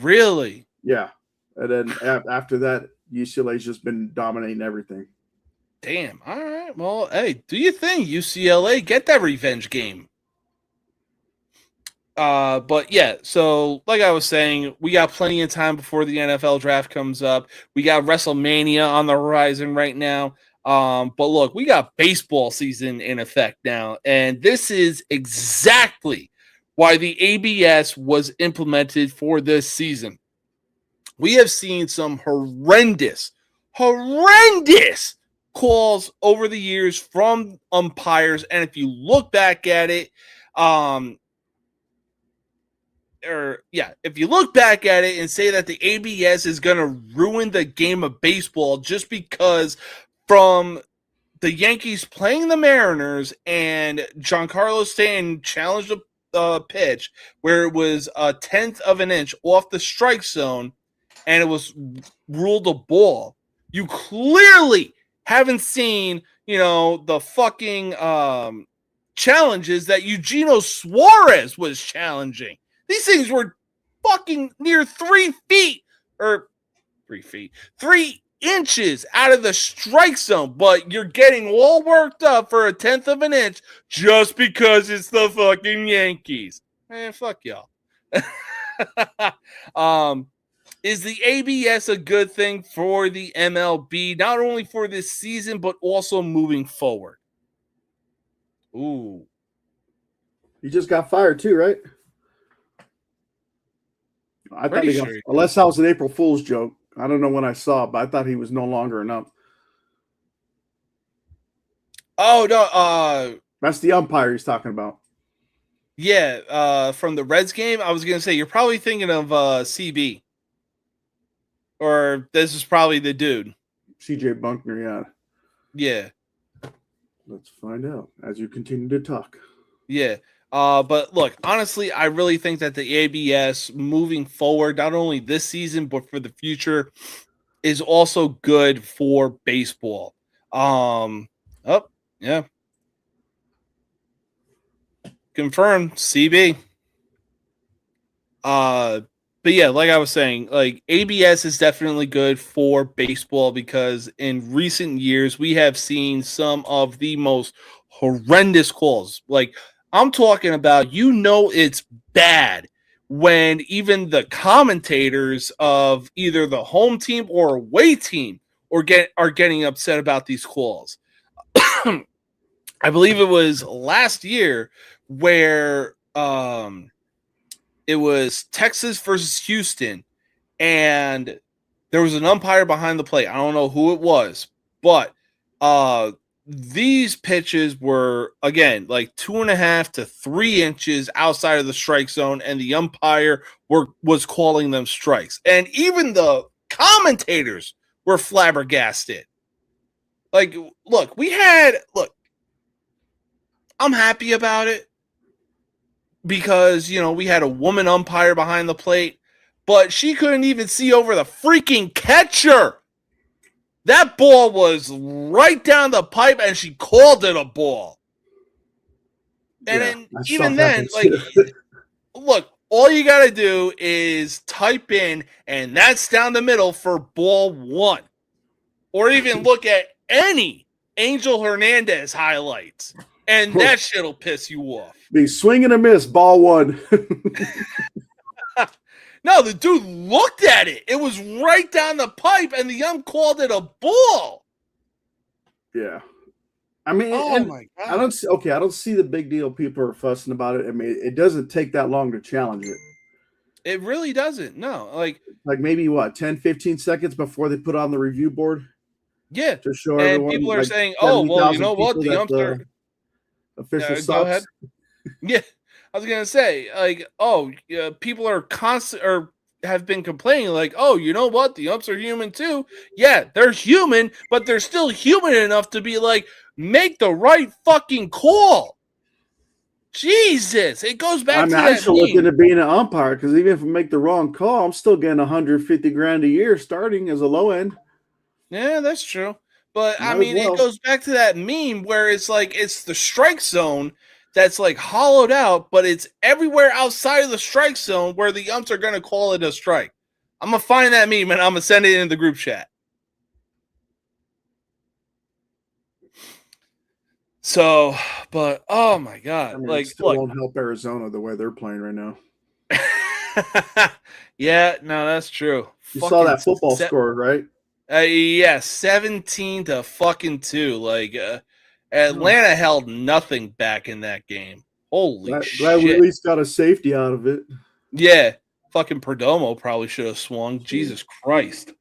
Really? Yeah. And then after that, UCLA's just been dominating everything. Damn. All right. Well, hey, do you think UCLA get that revenge game? But yeah, so like I was saying, we got plenty of time before the NFL draft comes up. We got WrestleMania on the horizon right now. But look, we got baseball season in effect now, and this is exactly why the ABS was implemented for this season. We have seen some horrendous calls over the years from umpires, and if you look back at it, if you look back at it and say that the ABS is going to ruin the game of baseball just because from the Yankees playing the Mariners and Giancarlo Stanton challenged a pitch where it was a 1/10 of an inch off the strike zone and it was ruled a ball. You clearly haven't seen, the fucking challenges that Eugenio Suarez was challenging. These things were fucking near 3 feet or 3 feet, 3 inches out of the strike zone, but you're getting all worked up for a 1/10 of an inch just because it's the fucking Yankees. Man, fuck y'all. Is the ABS a good thing for the MLB, not only for this season, but also moving forward? Ooh. He just got fired too, right? I thought unless that was an April Fool's joke. I don't know when I saw it, but I thought he was no longer an ump. Oh no, That's the umpire he's talking about. yeah, from the Reds game. I was gonna say you're probably thinking of CB, or this is probably the dude. CJ Bunkner, yeah. Yeah, Let's find out as you continue to talk. yeah. But look, honestly, I really think that the ABS moving forward, not only this season but for the future, is also good for baseball. Oh, yeah. Confirmed, CB. But yeah, like I was saying, like ABS is definitely good for baseball because in recent years we have seen some of the most horrendous calls. Like I'm talking about, it's bad when even the commentators of either the home team or away team are getting upset about these calls. I believe it was last year where it was Texas versus Houston, and there was an umpire behind the plate. I don't know who it was, but these pitches were, again, like 2.5 to 3 inches outside of the strike zone, and the umpire was calling them strikes. And even the commentators were flabbergasted. Like, look, I'm happy about it because, we had a woman umpire behind the plate, but she couldn't even see over the freaking catcher. That ball was right down the pipe, and she called it a ball. And then, even then, like, look, all you got to do is type in, and that's down the middle for ball 1. Or even look at any Angel Hernandez highlights, and that shit'll piss you off. Be swing and a miss, ball 1. No, the dude looked at it. It was right down the pipe, and the ump called it a ball. Yeah. I mean, my God. I don't see the big deal people are fussing about it. I mean, it doesn't take that long to challenge it. It really doesn't. No. Like maybe 10, 15 seconds before they put on the review board? Yeah. To show and everyone, people are saying, oh, well, you know what? The umpire official sucks. Go ahead. Yeah. I was going to say, like, people are constant or have been complaining, like, oh, you know what? The umps are human too. Yeah, they're human, but they're still human enough to be like, make the right fucking call. Jesus, it goes back to that. I should look into being an umpire, because even if I make the wrong call, I'm still getting $150,000 a year starting as a low end. Yeah, that's true. But it goes back to that meme where it's like it's the strike zone that's like hollowed out, but it's everywhere outside of the strike zone where the umps are going to call it a strike. I'm going to find that meme and I'm going to send it in the group chat. So, but oh my God. It still won't help Arizona the way they're playing right now. Yeah, no, that's true. You saw that football score, right? Yeah, 17-2. Like, Atlanta held nothing back in that game. Holy shit. Glad we at least got a safety out of it. Yeah. Fucking Perdomo probably should have swung. Jesus Christ.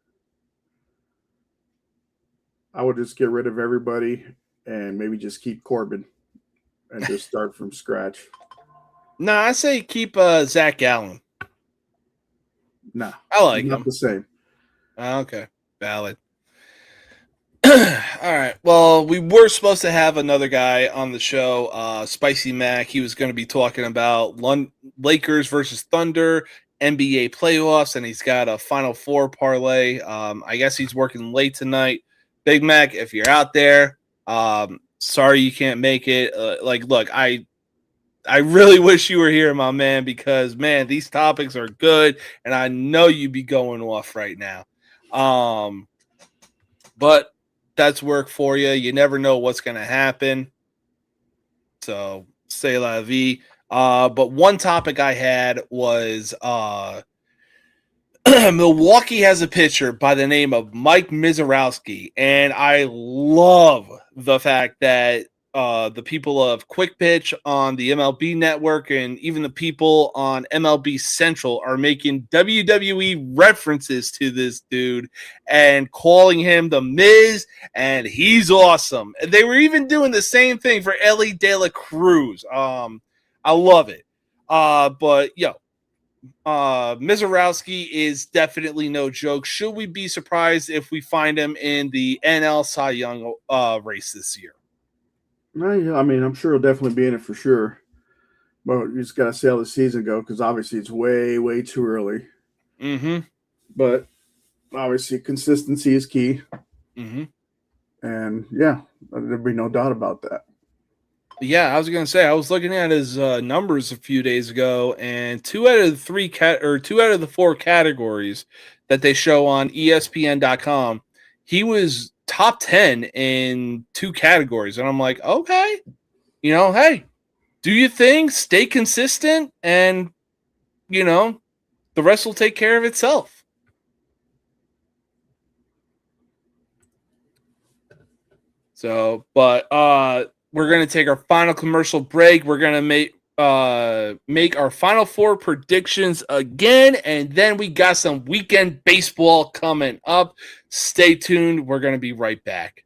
I would just get rid of everybody and maybe just keep Corbin and just start from scratch. No, I say keep Zach Allen. No. I like him. Not the same. Okay. Valid. All right. Well, we were supposed to have another guy on the show, Spicy Mac. He was going to be talking about Lakers versus Thunder, NBA playoffs, and he's got a Final Four parlay. I guess he's working late tonight. Big Mac, if you're out there, sorry you can't make it. Look, I really wish you were here, my man, because, man, these topics are good, and I know you'd be going off right now. But that's work for you. You never know what's going to happen. So, say la vie. But one topic I had was Milwaukee has a pitcher by the name of Mike Mizorowski, and I love the fact that the people of Quick Pitch on the MLB Network and even the people on MLB Central are making WWE references to this dude and calling him the Miz, and he's awesome. They were even doing the same thing for Ellie De La Cruz. I love it. But Mizorowski is definitely no joke. Should we be surprised if we find him in the NL Cy Young race this year? I mean, I'm sure he'll definitely be in it for sure. But you just got to see how the season go because obviously it's way, way too early. Mm-hmm. But obviously consistency is key. Mm-hmm. And, yeah, there'd be no doubt about that. Yeah, I was going to say, I was looking at his numbers a few days ago, and 2 out of the 4 categories that they show on ESPN.com, he was top 10 in 2 categories. And I'm like, okay, hey, do your thing, stay consistent, and, the rest will take care of itself. So, but we're going to take our final commercial break. We're going to make our final 4 predictions again, and then we got some weekend baseball coming up. Stay tuned. We're going to be right back.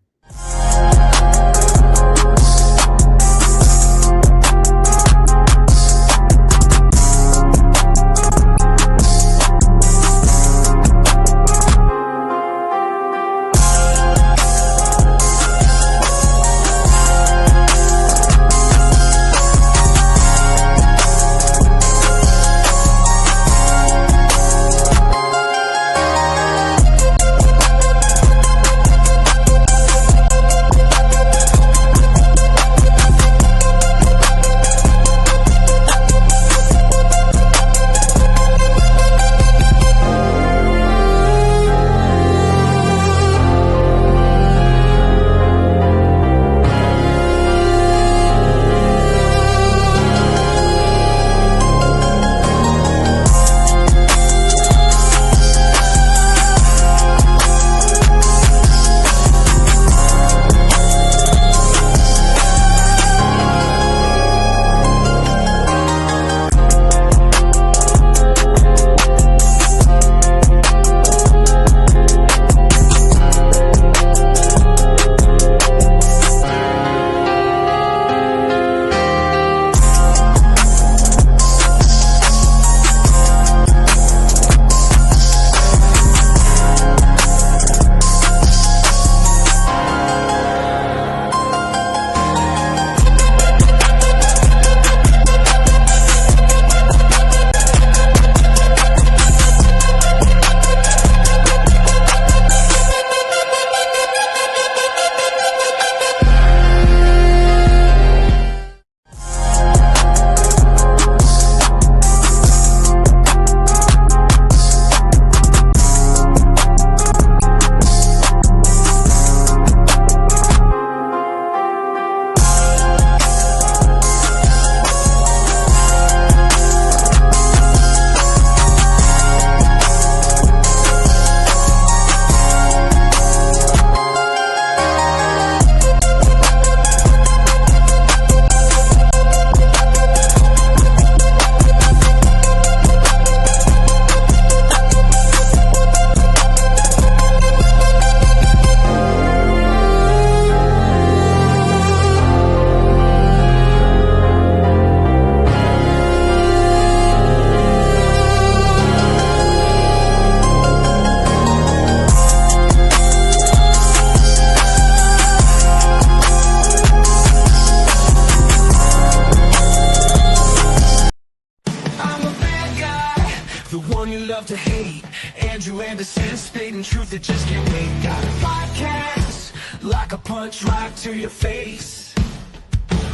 truth that just can't wait. Got a podcast, like a punch right to your face.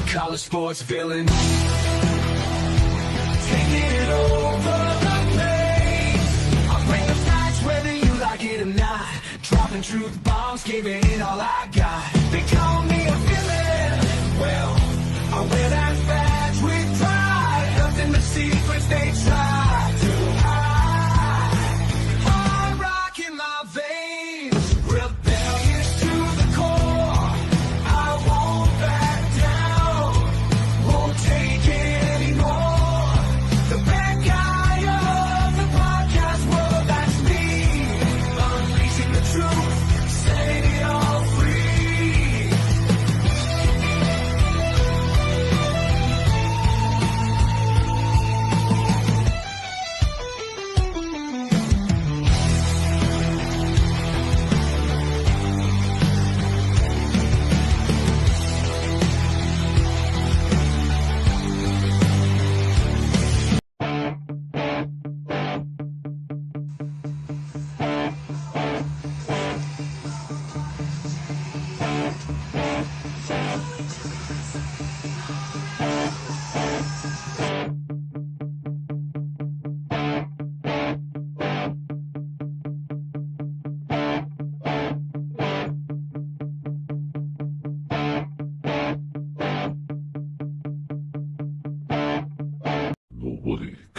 College sports villain, taking it over the place. I'll bring the facts whether you like it or not. Dropping truth bombs, giving it all I got. They call me a villain. Well, I wear that badge with pride. Nothing but secrets they try to hide. Hard rock in my veins, rebellious to the core. I won't back down.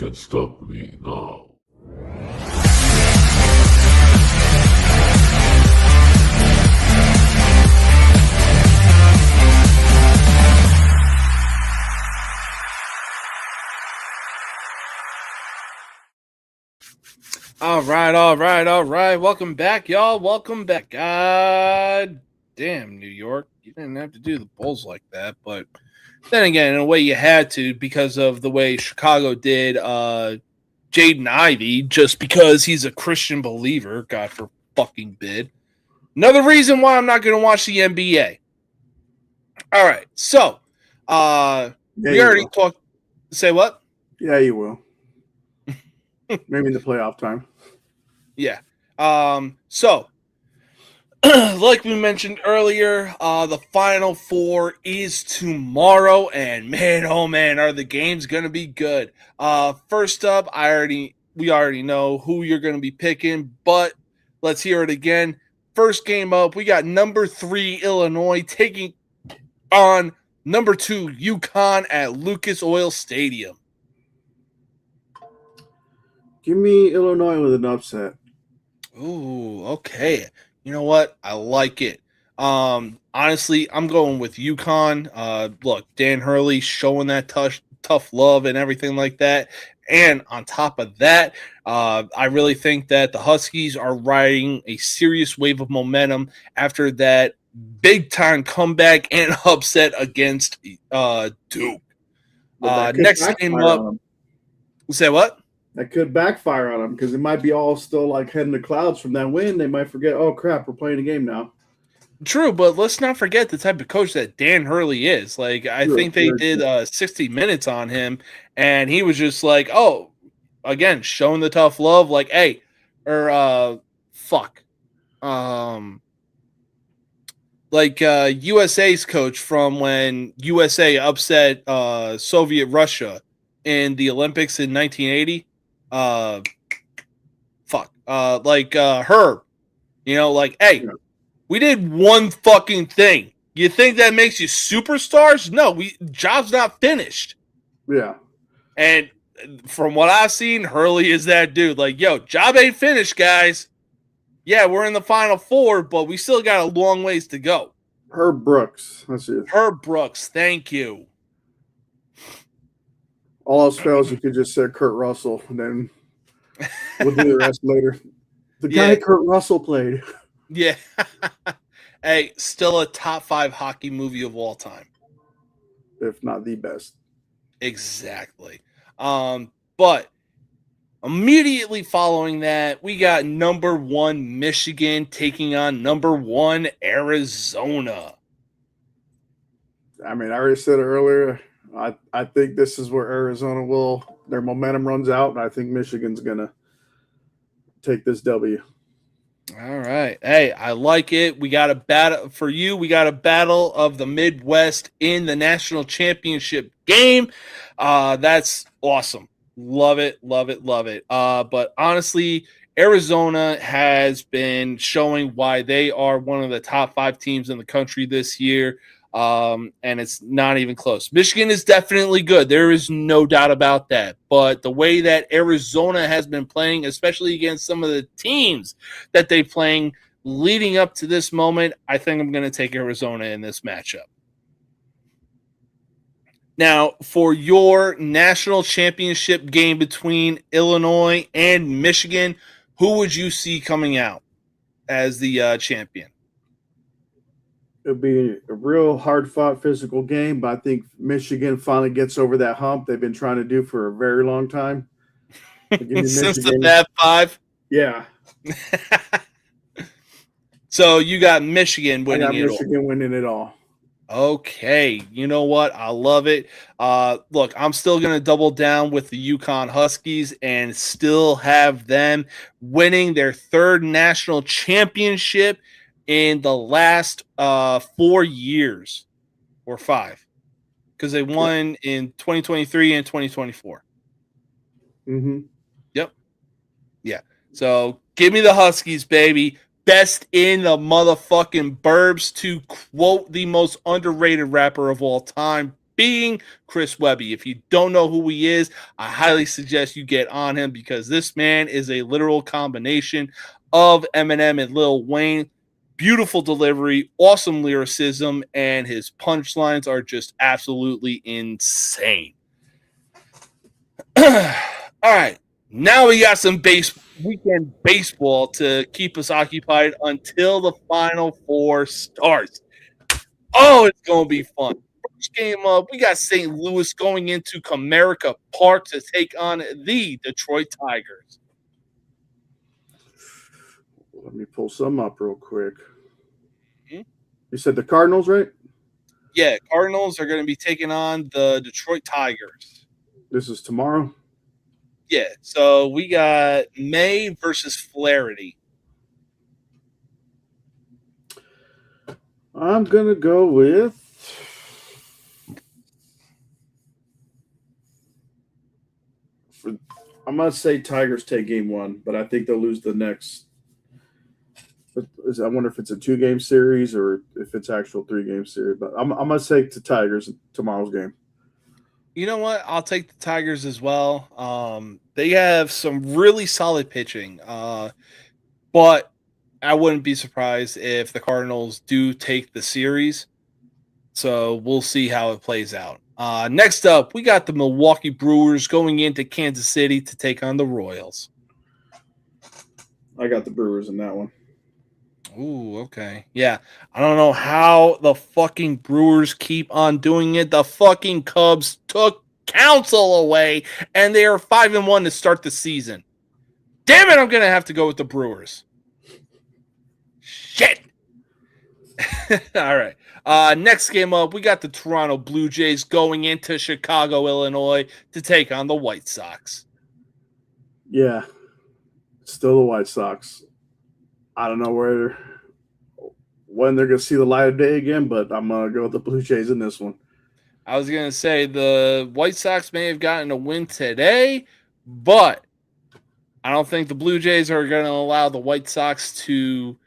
can stop me now. All right. Welcome back, y'all. Welcome back. God damn, New York. You didn't have to do the Bulls like that, but then again, in a way you had to because of the way Chicago did Jaden Ivey, just because he's a Christian believer, God for fucking bid. Another reason why I'm not going to watch the NBA. All right, so we already talked. Say what? Yeah, you will. Maybe in the playoff time. Yeah. So, like we mentioned earlier, the Final Four is tomorrow, and man, oh man, are the games going to be good. First up, we already know who you're going to be picking, but let's hear it again. First game up, we got number 3 Illinois taking on number 2 UConn at Lucas Oil Stadium. Give me Illinois with an upset. Ooh, okay. You know what? I like it. Honestly, I'm going with UConn. Look, Dan Hurley showing that tough love and everything like that. And on top of that, I really think that the Huskies are riding a serious wave of momentum after that big-time comeback and upset against Duke. Next game up. Say what? That could backfire on them because it might be all still like heading to clouds from that win. They might forget, oh crap, we're playing a game now. True, but let's not forget the type of coach that Dan Hurley is. Like, I think they did 60 Minutes on him, and he was just like, oh, again, showing the tough love, like, hey, or USA's coach from when USA upset Soviet Russia in the Olympics in 1980. Herb, you know, like, hey, we did one fucking thing. You think that makes you superstars? No, job's not finished. Yeah. And from what I've seen, Hurley is that dude. Like, yo, job ain't finished, guys. Yeah, we're in the Final Four, but we still got a long ways to go. Herb Brooks. That's it. Herb Brooks, thank you. All else fails, you could just say Kurt Russell, and then we'll do the rest later. The guy Kurt Russell played. Yeah. Hey, still a top 5 hockey movie of all time. If not the best. Exactly. But immediately following that, we got number 1 Michigan taking on number 1 Arizona. I mean, I already said it earlier. I think this is where Arizona their momentum runs out, and I think Michigan's going to take this W. All right. Hey, I like it. We got a battle for you. We got a battle of the Midwest in the national championship game. That's awesome. Love it. But honestly, Arizona has been showing why they are one of the top 5 teams in the country this year. And it's not even close. Michigan is definitely good. There is no doubt about that. But the way that Arizona has been playing, especially against some of the teams that they're playing leading up to this moment, I think I'm going to take Arizona in this matchup. Now, for your national championship game between Illinois and Michigan, who would you see coming out as the champion? It'll be a real hard-fought physical game, but I think Michigan finally gets over that hump they've been trying to do for a very long time. Since the Fab Five? Yeah. So you got Michigan winning it all. Michigan winning it all. Okay, you know what? I love it. Look, I'm still going to double down with the UConn Huskies and still have them winning their 3rd national championship in the last 4 years or 5, because they won in 2023 and 2024. Mm-hmm. Yep. Yeah. So give me the Huskies, baby. Best in the motherfucking burbs, to quote the most underrated rapper of all time, being Chris Webby. If you don't know who he is, I highly suggest you get on him because this man is a literal combination of Eminem and Lil Wayne. Beautiful delivery, awesome lyricism, and his punchlines are just absolutely insane. All right. Now we got some weekend baseball to keep us occupied until the Final Four starts. Oh, it's going to be fun. First game up, we got St. Louis going into Comerica Park to take on the Detroit Tigers. Let me pull some up real quick. Mm-hmm. You said the Cardinals, right? Yeah, Cardinals are going to be taking on the Detroit Tigers. This is tomorrow? Yeah, so we got May versus Flaherty. I'm going to go with I'm going to say Tigers take game 1, but I think they'll lose the next. I wonder if it's a 2-game series or if it's actual 3-game series. But I'm going to say to Tigers tomorrow's game. You know what? I'll take the Tigers as well. They have some really solid pitching, but I wouldn't be surprised if the Cardinals do take the series. So we'll see how it plays out. Next up, we got the Milwaukee Brewers going into Kansas City to take on the Royals. I got the Brewers in that one. Ooh, okay. Yeah. I don't know how the fucking Brewers keep on doing it. The fucking Cubs took Counsell away, and they are 5-1 to start the season. Damn it, I'm going to have to go with the Brewers. Shit. All right. Next game up, we got the Toronto Blue Jays going into Chicago, Illinois to take on the White Sox. Yeah. Still the White Sox. I don't know when they're going to see the light of day again, but I'm going to go with the Blue Jays in this one. I was going to say the White Sox may have gotten a win today, but I don't think the Blue Jays are going to allow the White Sox to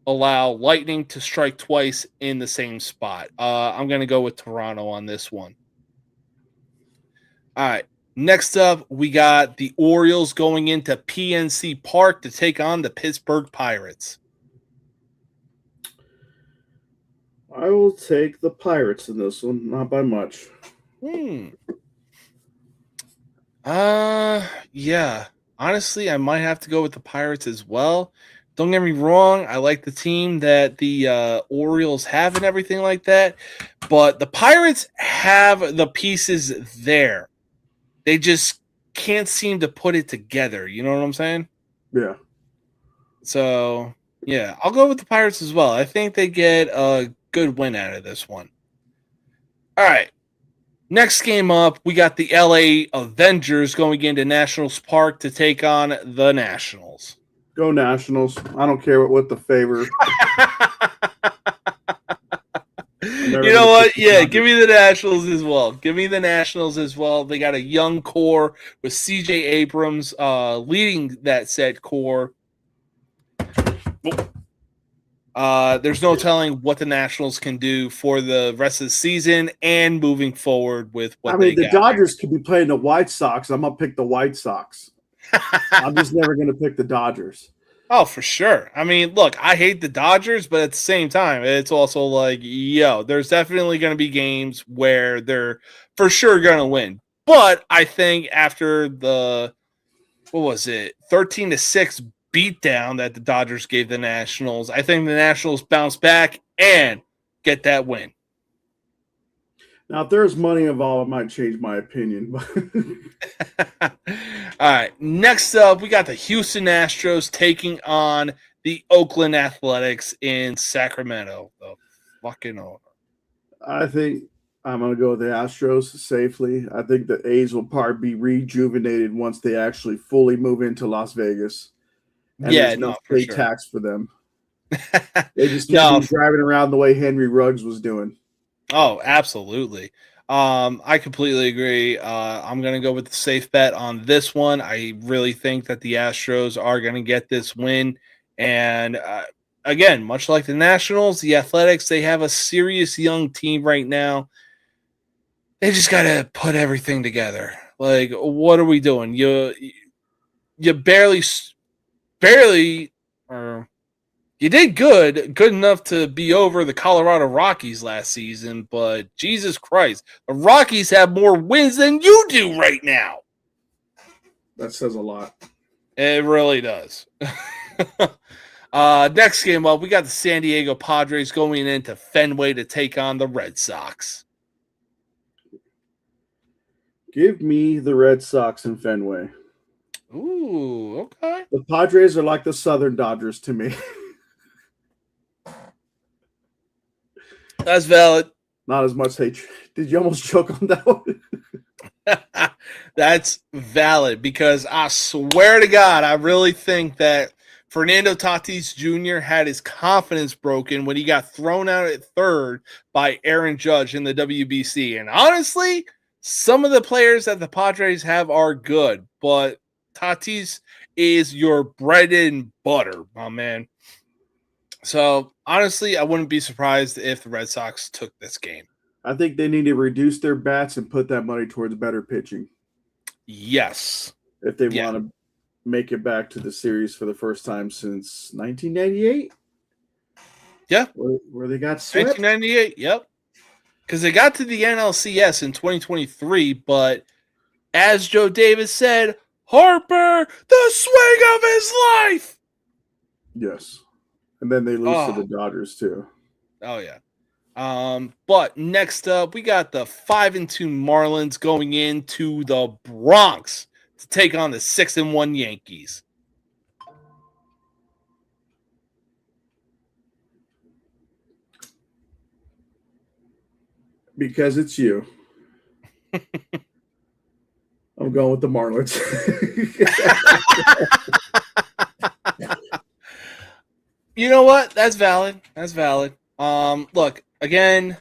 allow lightning to strike twice in the same spot. I'm going to go with Toronto on this one. All right. Next up, we got the Orioles going into PNC Park to take on the Pittsburgh Pirates. I will take the Pirates in this one, not by much. Yeah. Honestly, I might have to go with the Pirates as well. Don't get me wrong, I like the team that the Orioles have and everything like that, but the Pirates have the pieces there. They just can't seem to put it together. You know what I'm saying? Yeah. So, yeah, I'll go with the Pirates as well. I think they get a good win out of this one. All right. Next game up, we got the LA Avengers going into Nationals Park to take on the Nationals. Go Nationals. I don't care what the favor. You know what? Yeah, give me the Nationals as well. Give me the Nationals as well. They got a young core with CJ Abrams leading that said core. There's no telling what the Nationals can do for the rest of the season and moving forward with what they got. The Dodgers could be playing the White Sox. I'm going to pick the White Sox. I'm just never going to pick the Dodgers. Oh, for sure. I mean, look, I hate the Dodgers, but at the same time, it's also like, there's definitely going to be games where they're for sure going to win. But I think after the, 13-6 beatdown that the Dodgers gave the Nationals, I think the Nationals bounce back and get that win. Now, if there's money involved, it might change my opinion. All right. Next up, we got the Houston Astros taking on the Oakland Athletics in Sacramento. The fucking over. I think I'm going to go with the Astros safely. I think the A's will probably be rejuvenated once they actually fully move into Las Vegas. And there's no state tax for them. They just can't be driving around the way Henry Ruggs was doing. Oh, absolutely. I completely agree. I'm going to go with the safe bet on this one. I really think that the Astros are going to get this win. And again, much like the Nationals, the Athletics, they have a serious young team right now. They just got to put everything together. Like, what are we doing? You barely, or you did good enough to be over the Colorado Rockies last season, but Jesus Christ, the Rockies have more wins than you do right now. That says a lot. It really does. Next game up, we got the San Diego Padres going into Fenway to take on the Red Sox. Give me the Red Sox in Fenway. Ooh, okay. The Padres are like the Southern Dodgers to me. That's valid. Not as much hatred. Did you almost choke on that one? That's valid because I swear to God, I really think that Fernando Tatis Jr. had his confidence broken when he got thrown out at third by Aaron Judge in the WBC. And honestly, some of the players that the Padres have are good, but Tatis is your bread and butter, my man. So honestly, I wouldn't be surprised if the Red Sox took this game. I think they need to reduce their bats and put that money towards better pitching. Yes. If they want to make it back to the series for the first time since 1998. Yeah. Where they got swept. 1998, yep. Because they got to the NLCS in 2023, but as Joe Davis said, Harper, the swing of his life. Yes. And then they lose to the Dodgers too. Oh, yeah. But next up, we got the 5-2 Marlins going into the Bronx to take on the 6-1 Yankees. Because it's you. I'm going with the Marlins. You know what? That's valid. That's valid. Look, again,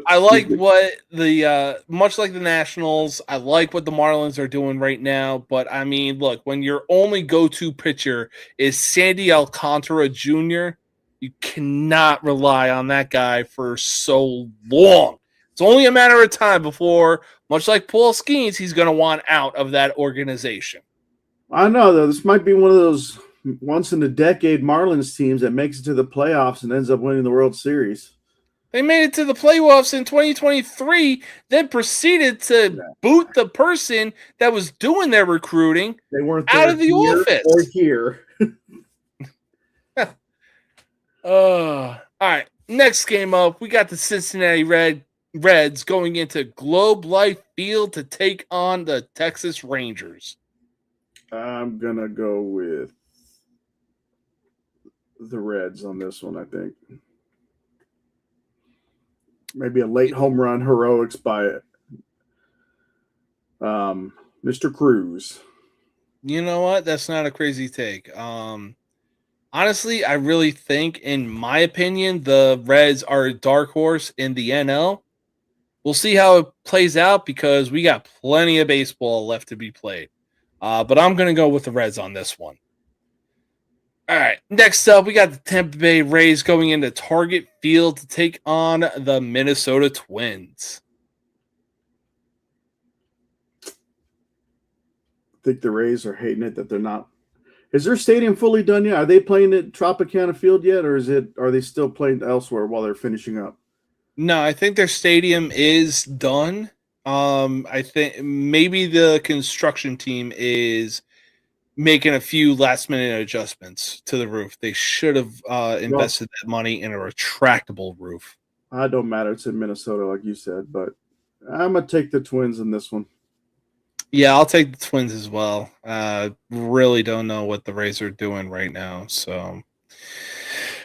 I like what the much like the Nationals, I like what the Marlins are doing right now, but I mean, look, when your only go-to pitcher is Sandy Alcantara Jr., you cannot rely on that guy for so long. It's only a matter of time before, much like Paul Skeens, he's going to want out of that organization. I know, though. This might be one of those once-in-a-decade Marlins teams that makes it to the playoffs and ends up winning the World Series. They made it to the playoffs in 2023, then proceeded to boot the person that was doing their recruiting out of the office. Or here. All right, next game up, we got the Cincinnati Reds going into Globe Life Field to take on the Texas Rangers. I'm going to go with the Reds on this one, I think. Maybe a late home run heroics by Mr. Cruz. You know what? That's not a crazy take. Honestly, I really think, in my opinion, the Reds are a dark horse in the NL. We'll see how it plays out because we got plenty of baseball left to be played. But I'm going to go with the Reds on this one. All right, next up, we got the Tampa Bay Rays going into Target Field to take on the Minnesota Twins. I think the Rays are hating it that they're not. Is their stadium fully done yet? Are they playing at Tropicana Field yet, or are they still playing elsewhere while they're finishing up? No, I think their stadium is done. I think maybe the construction team is making a few last-minute adjustments to the roof. They should have invested that money in a retractable roof. I don't matter. It's in Minnesota, like you said, but I'm going to take the Twins in this one. Yeah, I'll take the Twins as well. Really don't know what the Rays are doing right now, so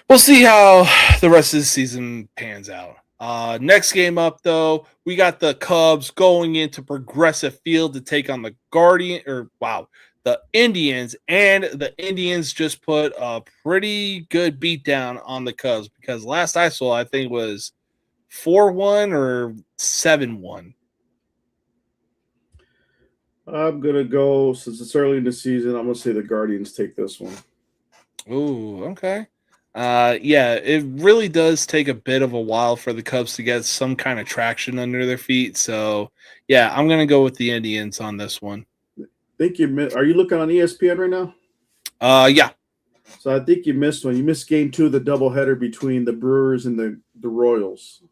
we'll see how the rest of the season pans out. Next game up, though, we got the Cubs going into Progressive Field to take on the the Indians, and the Indians just put a pretty good beat down on the Cubs because last I saw, I think it was 4-1 or 7-1. I'm going to go, since it's early in the season, I'm going to say the Guardians take this one. Ooh, okay. Yeah, it really does take a bit of a while for the Cubs to get some kind of traction under their feet. So, yeah, I'm gonna go with the Indians on this one. Think you are you looking on ESPN right now? Yeah. So I think you missed one. You missed game 2 of the doubleheader between the Brewers and the Royals.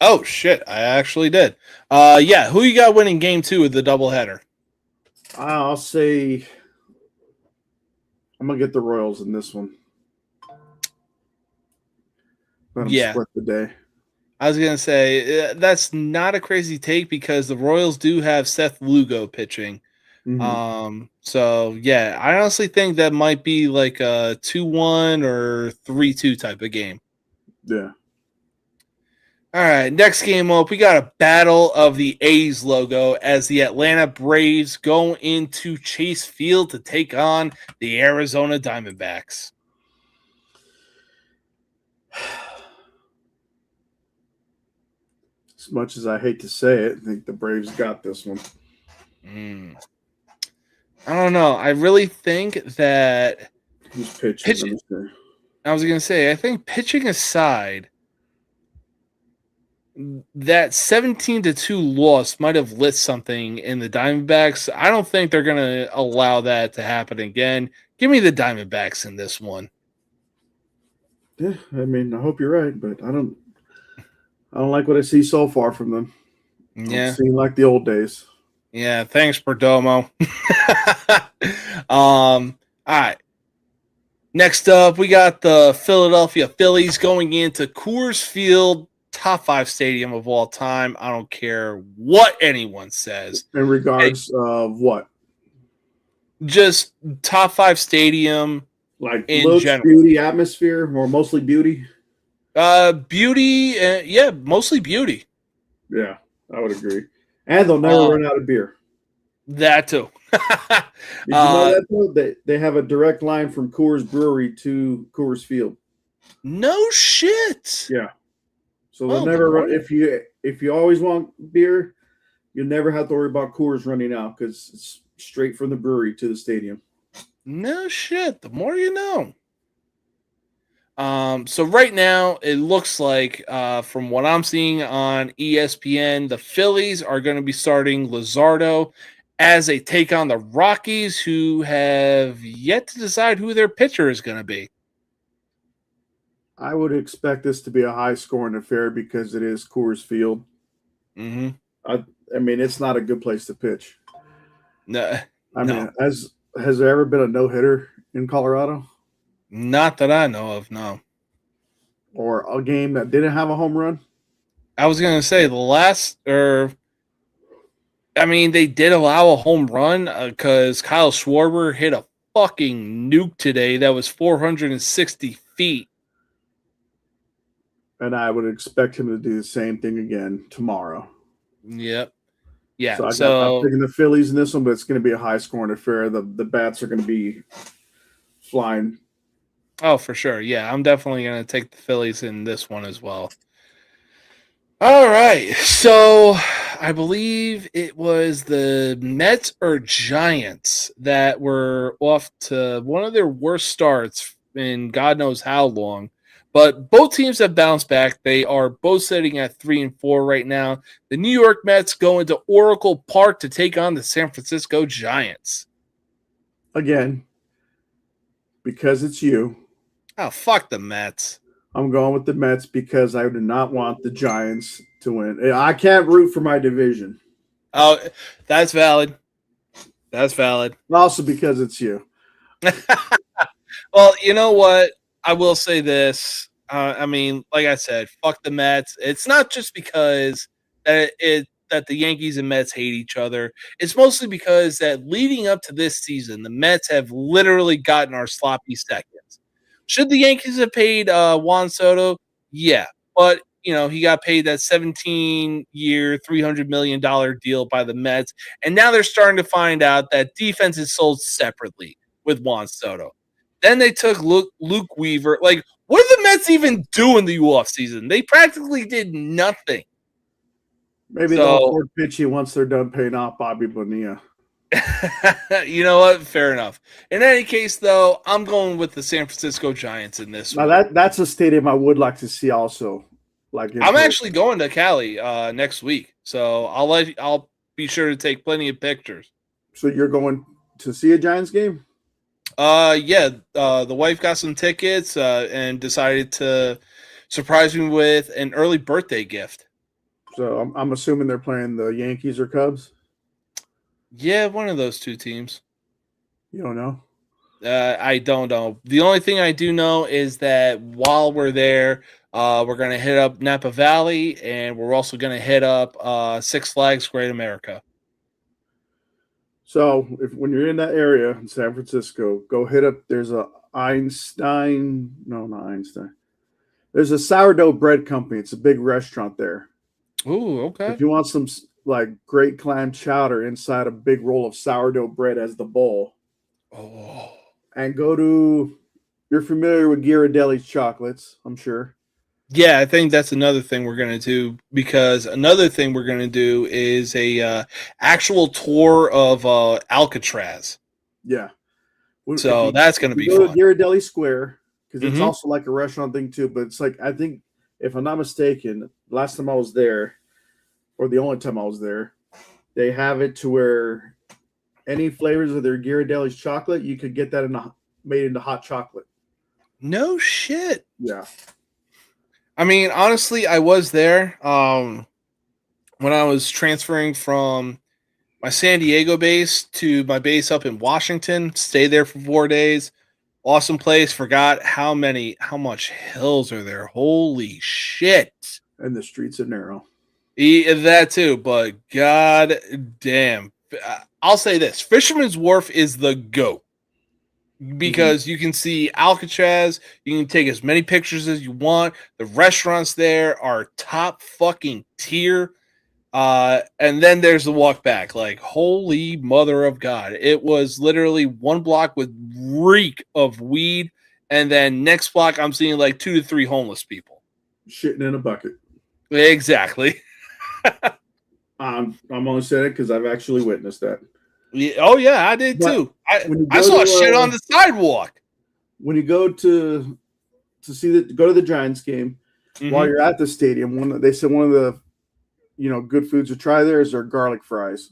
Oh shit, I actually did. Yeah, who you got winning game 2 of the doubleheader? I'll say I'm gonna get the Royals in this one. Let them Yeah. split the day. I was gonna say that's not a crazy take because the Royals do have Seth Lugo pitching. So yeah, I honestly think that might be like a 2-1 or 3-2 type of game. Yeah. All right, next game up, we got a battle of the A's logo as the Atlanta Braves go into Chase Field to take on the Arizona Diamondbacks. As much as I hate to say it, I think the Braves got this one. I don't know. I really think that who's pitching. I was going to say, I think pitching aside, that 17-2 loss might have lit something in the Diamondbacks. I don't think they're going to allow that to happen again. Give me the Diamondbacks in this one. Yeah, I mean, I hope you're right, but I don't like what I see so far from them. Yeah, seem like the old days. Yeah, thanks, Perdomo. All right. Next up, we got the Philadelphia Phillies going into Coors Field, top 5 stadium of all time. I don't care what anyone says. In regards of what? Just top 5 stadium. Like looks, beauty, atmosphere, or mostly beauty? Beauty, yeah, mostly beauty. Yeah, I would agree. And they'll never run out of beer. That too. Did you know that though? They have a direct line from Coors Brewery to Coors Field. No shit. Yeah. So they'll never run. If you always want beer, you'll never have to worry about Coors running out because it's straight from the brewery to the stadium. No shit. The more you know. So right now it looks like from what I'm seeing on ESPN, the Phillies are going to be starting Luzardo as they take on the Rockies, who have yet to decide who their pitcher is going to be. I would expect this to be a high-scoring affair because it is Coors Field. Mm-hmm. I mean, it's not a good place to pitch. No, I mean, has there ever been a no-hitter in Colorado? Not that I know of, no. Or a game that didn't have a home run? I was going to say they did allow a home run because Kyle Schwarber hit a fucking nuke today that was 460 feet. And I would expect him to do the same thing again tomorrow. Yep. Yeah. So I'm picking the Phillies in this one, but it's going to be a high-scoring affair. The bats are going to be flying. Oh, for sure. Yeah, I'm definitely going to take the Phillies in this one as well. All right. So I believe it was the Mets or Giants that were off to one of their worst starts in God knows how long. But both teams have bounced back. They are both sitting at 3-4 right now. The New York Mets go into Oracle Park to take on the San Francisco Giants. Again, because it's you. Oh, fuck the Mets. I'm going with the Mets because I do not want the Giants to win. I can't root for my division. Oh, that's valid. That's valid. Also because it's you. Well, you know what? I will say this. Like I said, fuck the Mets. It's not just because that the Yankees and Mets hate each other. It's mostly because that leading up to this season, the Mets have literally gotten our sloppy seconds. Should the Yankees have paid Juan Soto? Yeah. But, he got paid that 17-year, $300 million deal by the Mets. And now they're starting to find out that defense is sold separately with Juan Soto. Then they took Luke Weaver. Like, what did the Mets even do in the offseason? They practically did nothing. Maybe they'll afford pitch you once they're done paying off Bobby Bonilla. You know what? Fair enough. In any case, though, I'm going with the San Francisco Giants in this Now one. that's a stadium I would like to see also. Like in I'm person. actually going to Cali next week, so I'll be sure to take plenty of pictures. So you're going to see a Giants game? Yeah, the wife got some tickets and decided to surprise me with an early birthday gift. So I'm assuming they're playing the Yankees or Cubs. Yeah, one of those two teams. You don't know? I don't know. The only thing I do know is that while we're there, we're going to hit up Napa Valley, and we're also going to hit up Six Flags Great America. So when you're in that area in San Francisco, go hit up. There's a Einstein. No, not Einstein. There's a sourdough bread company. It's a big restaurant there. Ooh, okay. If you want some like great clam chowder inside a big roll of sourdough bread as the bowl, Oh, and go to. You're familiar with Ghirardelli's chocolates, I'm sure. yeah. I think that's another thing we're gonna do, because another thing we're gonna do is a actual tour of Alcatraz. Yeah. So that's gonna be go fun. to Ghirardelli Square, because it's Mhm. also like a restaurant thing too. But it's like, I think, if I'm not mistaken, last time I was there, or the only time I was there, they have it to where any flavors of their Ghirardelli's chocolate, you could get that made into hot chocolate. No shit. Yeah. I mean, honestly, I was there when I was transferring from my San Diego base to my base up in Washington. Stayed there for 4 days. Awesome place. Forgot how much hills are there. Holy shit. And the streets are narrow. That too, but god damn. I'll say this. Fisherman's Wharf is the GOAT. Because you can see Alcatraz, you can take as many pictures as you want. The restaurants there are top fucking tier. And then there's the walk back. Like, holy mother of God. It was literally one block with reek of weed. And then next block, I'm seeing like 2 to 3 homeless people. Shitting in a bucket. Exactly. I'm only saying it because I've actually witnessed that. Yeah, oh, yeah, I did But too. when you I go saw to, shit on the sidewalk. When you go to go to the Giants game, while you're at the stadium, they said one of the good foods to try there is their garlic fries.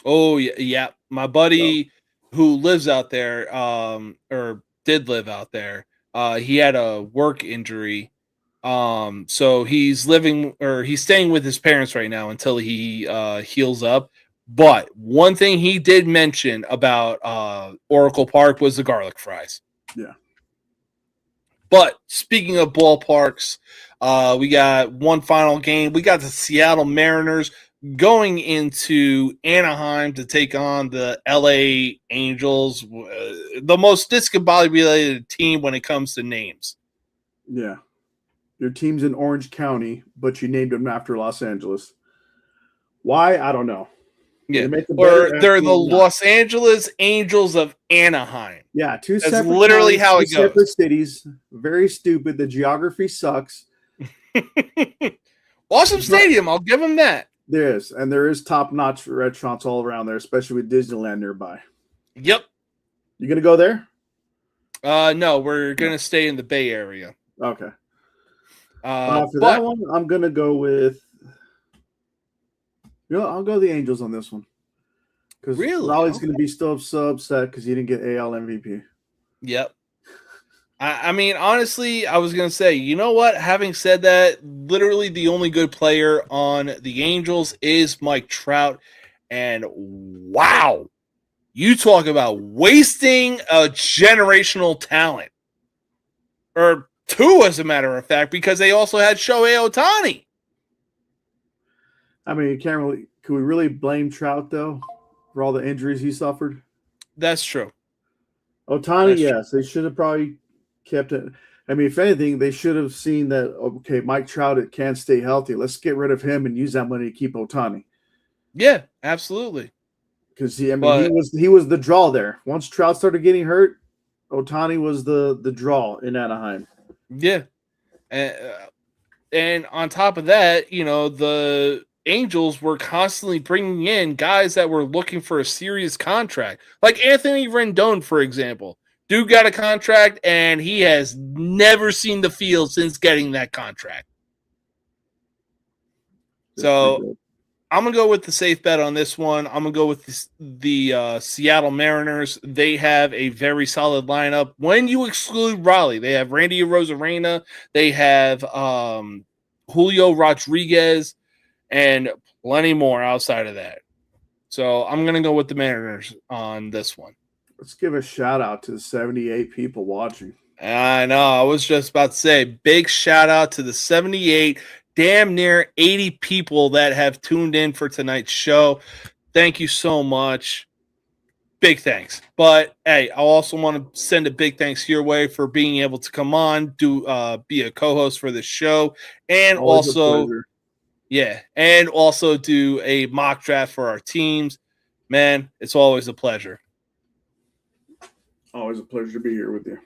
Oh yeah. My buddy who lives out there, or did live out there, he had a work injury. So he's staying with his parents right now until he heals up. But one thing he did mention about Oracle Park was the garlic fries. Yeah. But speaking of ballparks, we got one final game. We got the Seattle Mariners going into Anaheim to take on the LA Angels, the most discombobulated team when it comes to names. Yeah. Your team's in Orange County, but you named them after Los Angeles. Why? I don't know. Yeah, or they're the Los Angeles Angels of Anaheim. Yeah, that's literally how it goes. Separate cities. Very stupid. The geography sucks. Awesome stadium. I'll give them that. There is, and there is top-notch restaurants all around there, especially with Disneyland nearby. Yep. You gonna go there? No, we're gonna stay in the Bay Area. Okay. For that one, I'm gonna go with. I'll go the Angels on this one. Because Raleigh's going to be still so upset because he didn't get AL MVP. Yep. I mean, honestly, I was going to say, you know what? Having said that, literally the only good player on the Angels is Mike Trout. And wow, you talk about wasting a generational talent. Or two, as a matter of fact, because they also had Shohei Ohtani. I mean, can we really blame Trout, though, for all the injuries he suffered? That's true. Ohtani, yes. They should have probably kept it. I mean, if anything, they should have seen that, okay, Mike Trout can't stay healthy. Let's get rid of him and use that money to keep Ohtani. Yeah, absolutely. Because, he was the draw there. Once Trout started getting hurt, Ohtani was the draw in Anaheim. Yeah. And on top of that, the Angels were constantly bringing in guys that were looking for a serious contract, like Anthony Rendon, for example. Dude got a contract, and he has never seen the field since getting that contract. So I'm going to go with the safe bet on this one. I'm going to go with the Seattle Mariners. They have a very solid lineup. When you exclude Raleigh, they have Randy Arozarena. They have Julio Rodriguez and plenty more outside of that. So I'm going to go with the Mariners on this one. Let's give a shout out to the 78 people watching. I know. I was just about to say, big shout out to the 78, damn near 80 people that have tuned in for tonight's show. Thank you so much. Big thanks. But hey, I also want to send a big thanks your way for being able to come on, be a co-host for the show, and Always also do a mock draft for our teams. Man, it's always a pleasure. Always a pleasure to be here with you.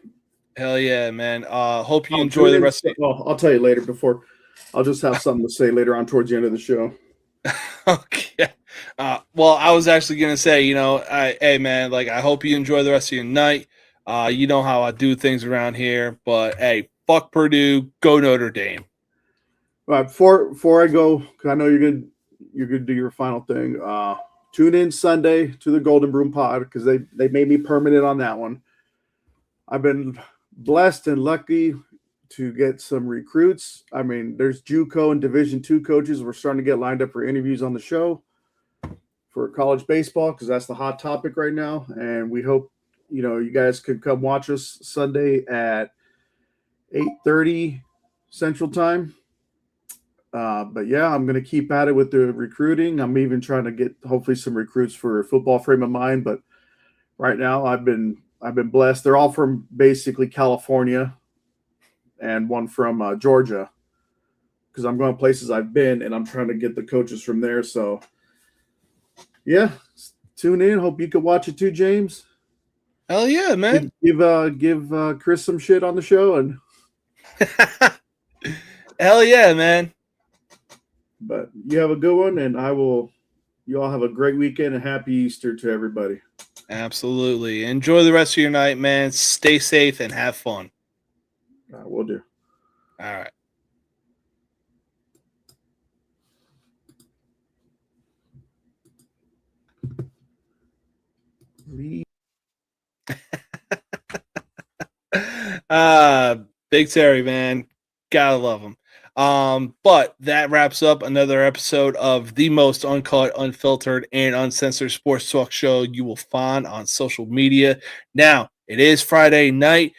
Hell yeah, man. Hope you enjoy the rest of it. Well, I'll tell you later before. I'll just have something to say later on towards the end of the show. Okay. Well, I was actually going to say, hey, man, like, I hope you enjoy the rest of your night. You know how I do things around here. But, hey, fuck Purdue. Go Notre Dame. All right, before I go, because I know you're gonna do your final thing. Tune in Sunday to the Golden Broom Pod because they made me permanent on that one. I've been blessed and lucky to get some recruits. I mean, there's JUCO and Division II coaches. We're starting to get lined up for interviews on the show for college baseball because that's the hot topic right now. And we hope you guys could come watch us Sunday at 8:30 Central Time. But yeah, I'm going to keep at it with the recruiting. I'm even trying to get hopefully some recruits for a football frame of mind. But right now I've been blessed. They're all from basically California and one from Georgia because I'm going places I've been and I'm trying to get the coaches from there. So yeah, tune in. Hope you can watch it too, James. Hell yeah, man. Give Chris some shit on the show and hell yeah, man. But you have a good one, and you all have a great weekend and happy Easter to everybody. Absolutely. Enjoy the rest of your night, man. Stay safe and have fun. Will do. All right. Big Terry, man. Gotta love him. But that wraps up another episode of the most uncut, unfiltered, and uncensored sports talk show you will find on social media. Now, it is Friday night.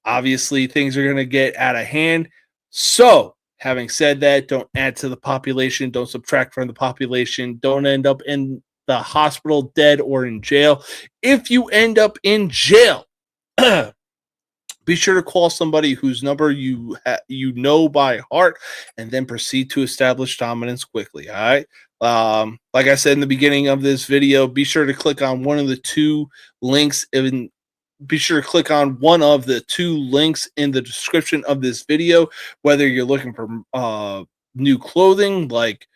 Obviously, things are going to get out of hand. So, having said that, don't add to the population. Don't subtract from the population. Don't end up in the hospital dead or in jail. If you end up in jail, be sure to call somebody whose number you know by heart and then proceed to establish dominance quickly, all right? Like I said in the beginning of this video, be sure to click on one of the two links in the description of this video, whether you're looking for new clothing like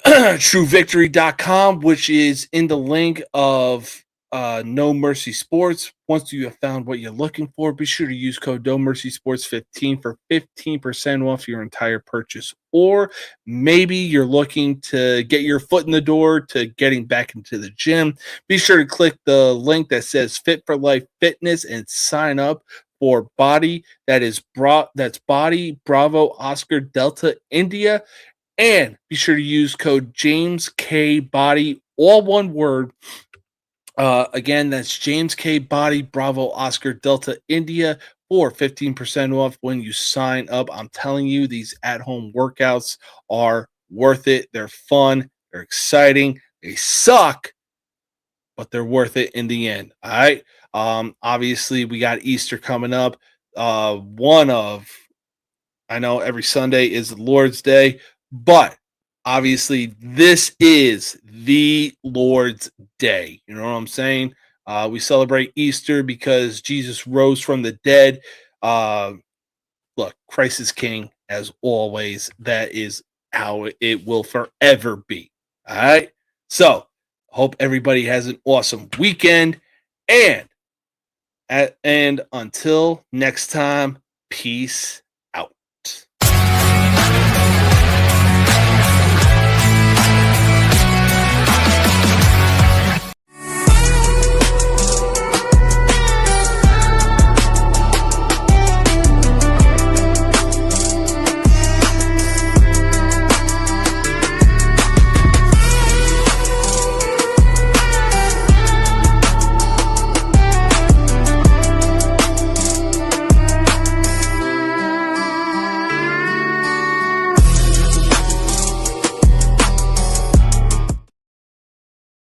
truevictory.com, which is in the link of No Mercy Sports. Once you have found what you're looking for, be sure to use code No Mercy Sports 15 for 15% off your entire purchase. Or maybe you're looking to get your foot in the door to getting back into the gym. Be sure to click the link that says Fit for Life Fitness and sign up for Body. That's Body Bravo Oscar Delta India. And be sure to use code James K Body, all one word. Again, that's James K Body Bravo Oscar Delta India for 15% off when you sign up. I'm telling you, these at-home workouts are worth it. They're fun. They're exciting. They suck, but they're worth it in the end. All right. Obviously, we got Easter coming up. I know every Sunday is the Lord's Day, but obviously, this is the Lord's Day. You know what I'm saying? We celebrate Easter because Jesus rose from the dead. Look, Christ is King, as always. That is how it will forever be. All right. So hope everybody has an awesome weekend. And until next time, peace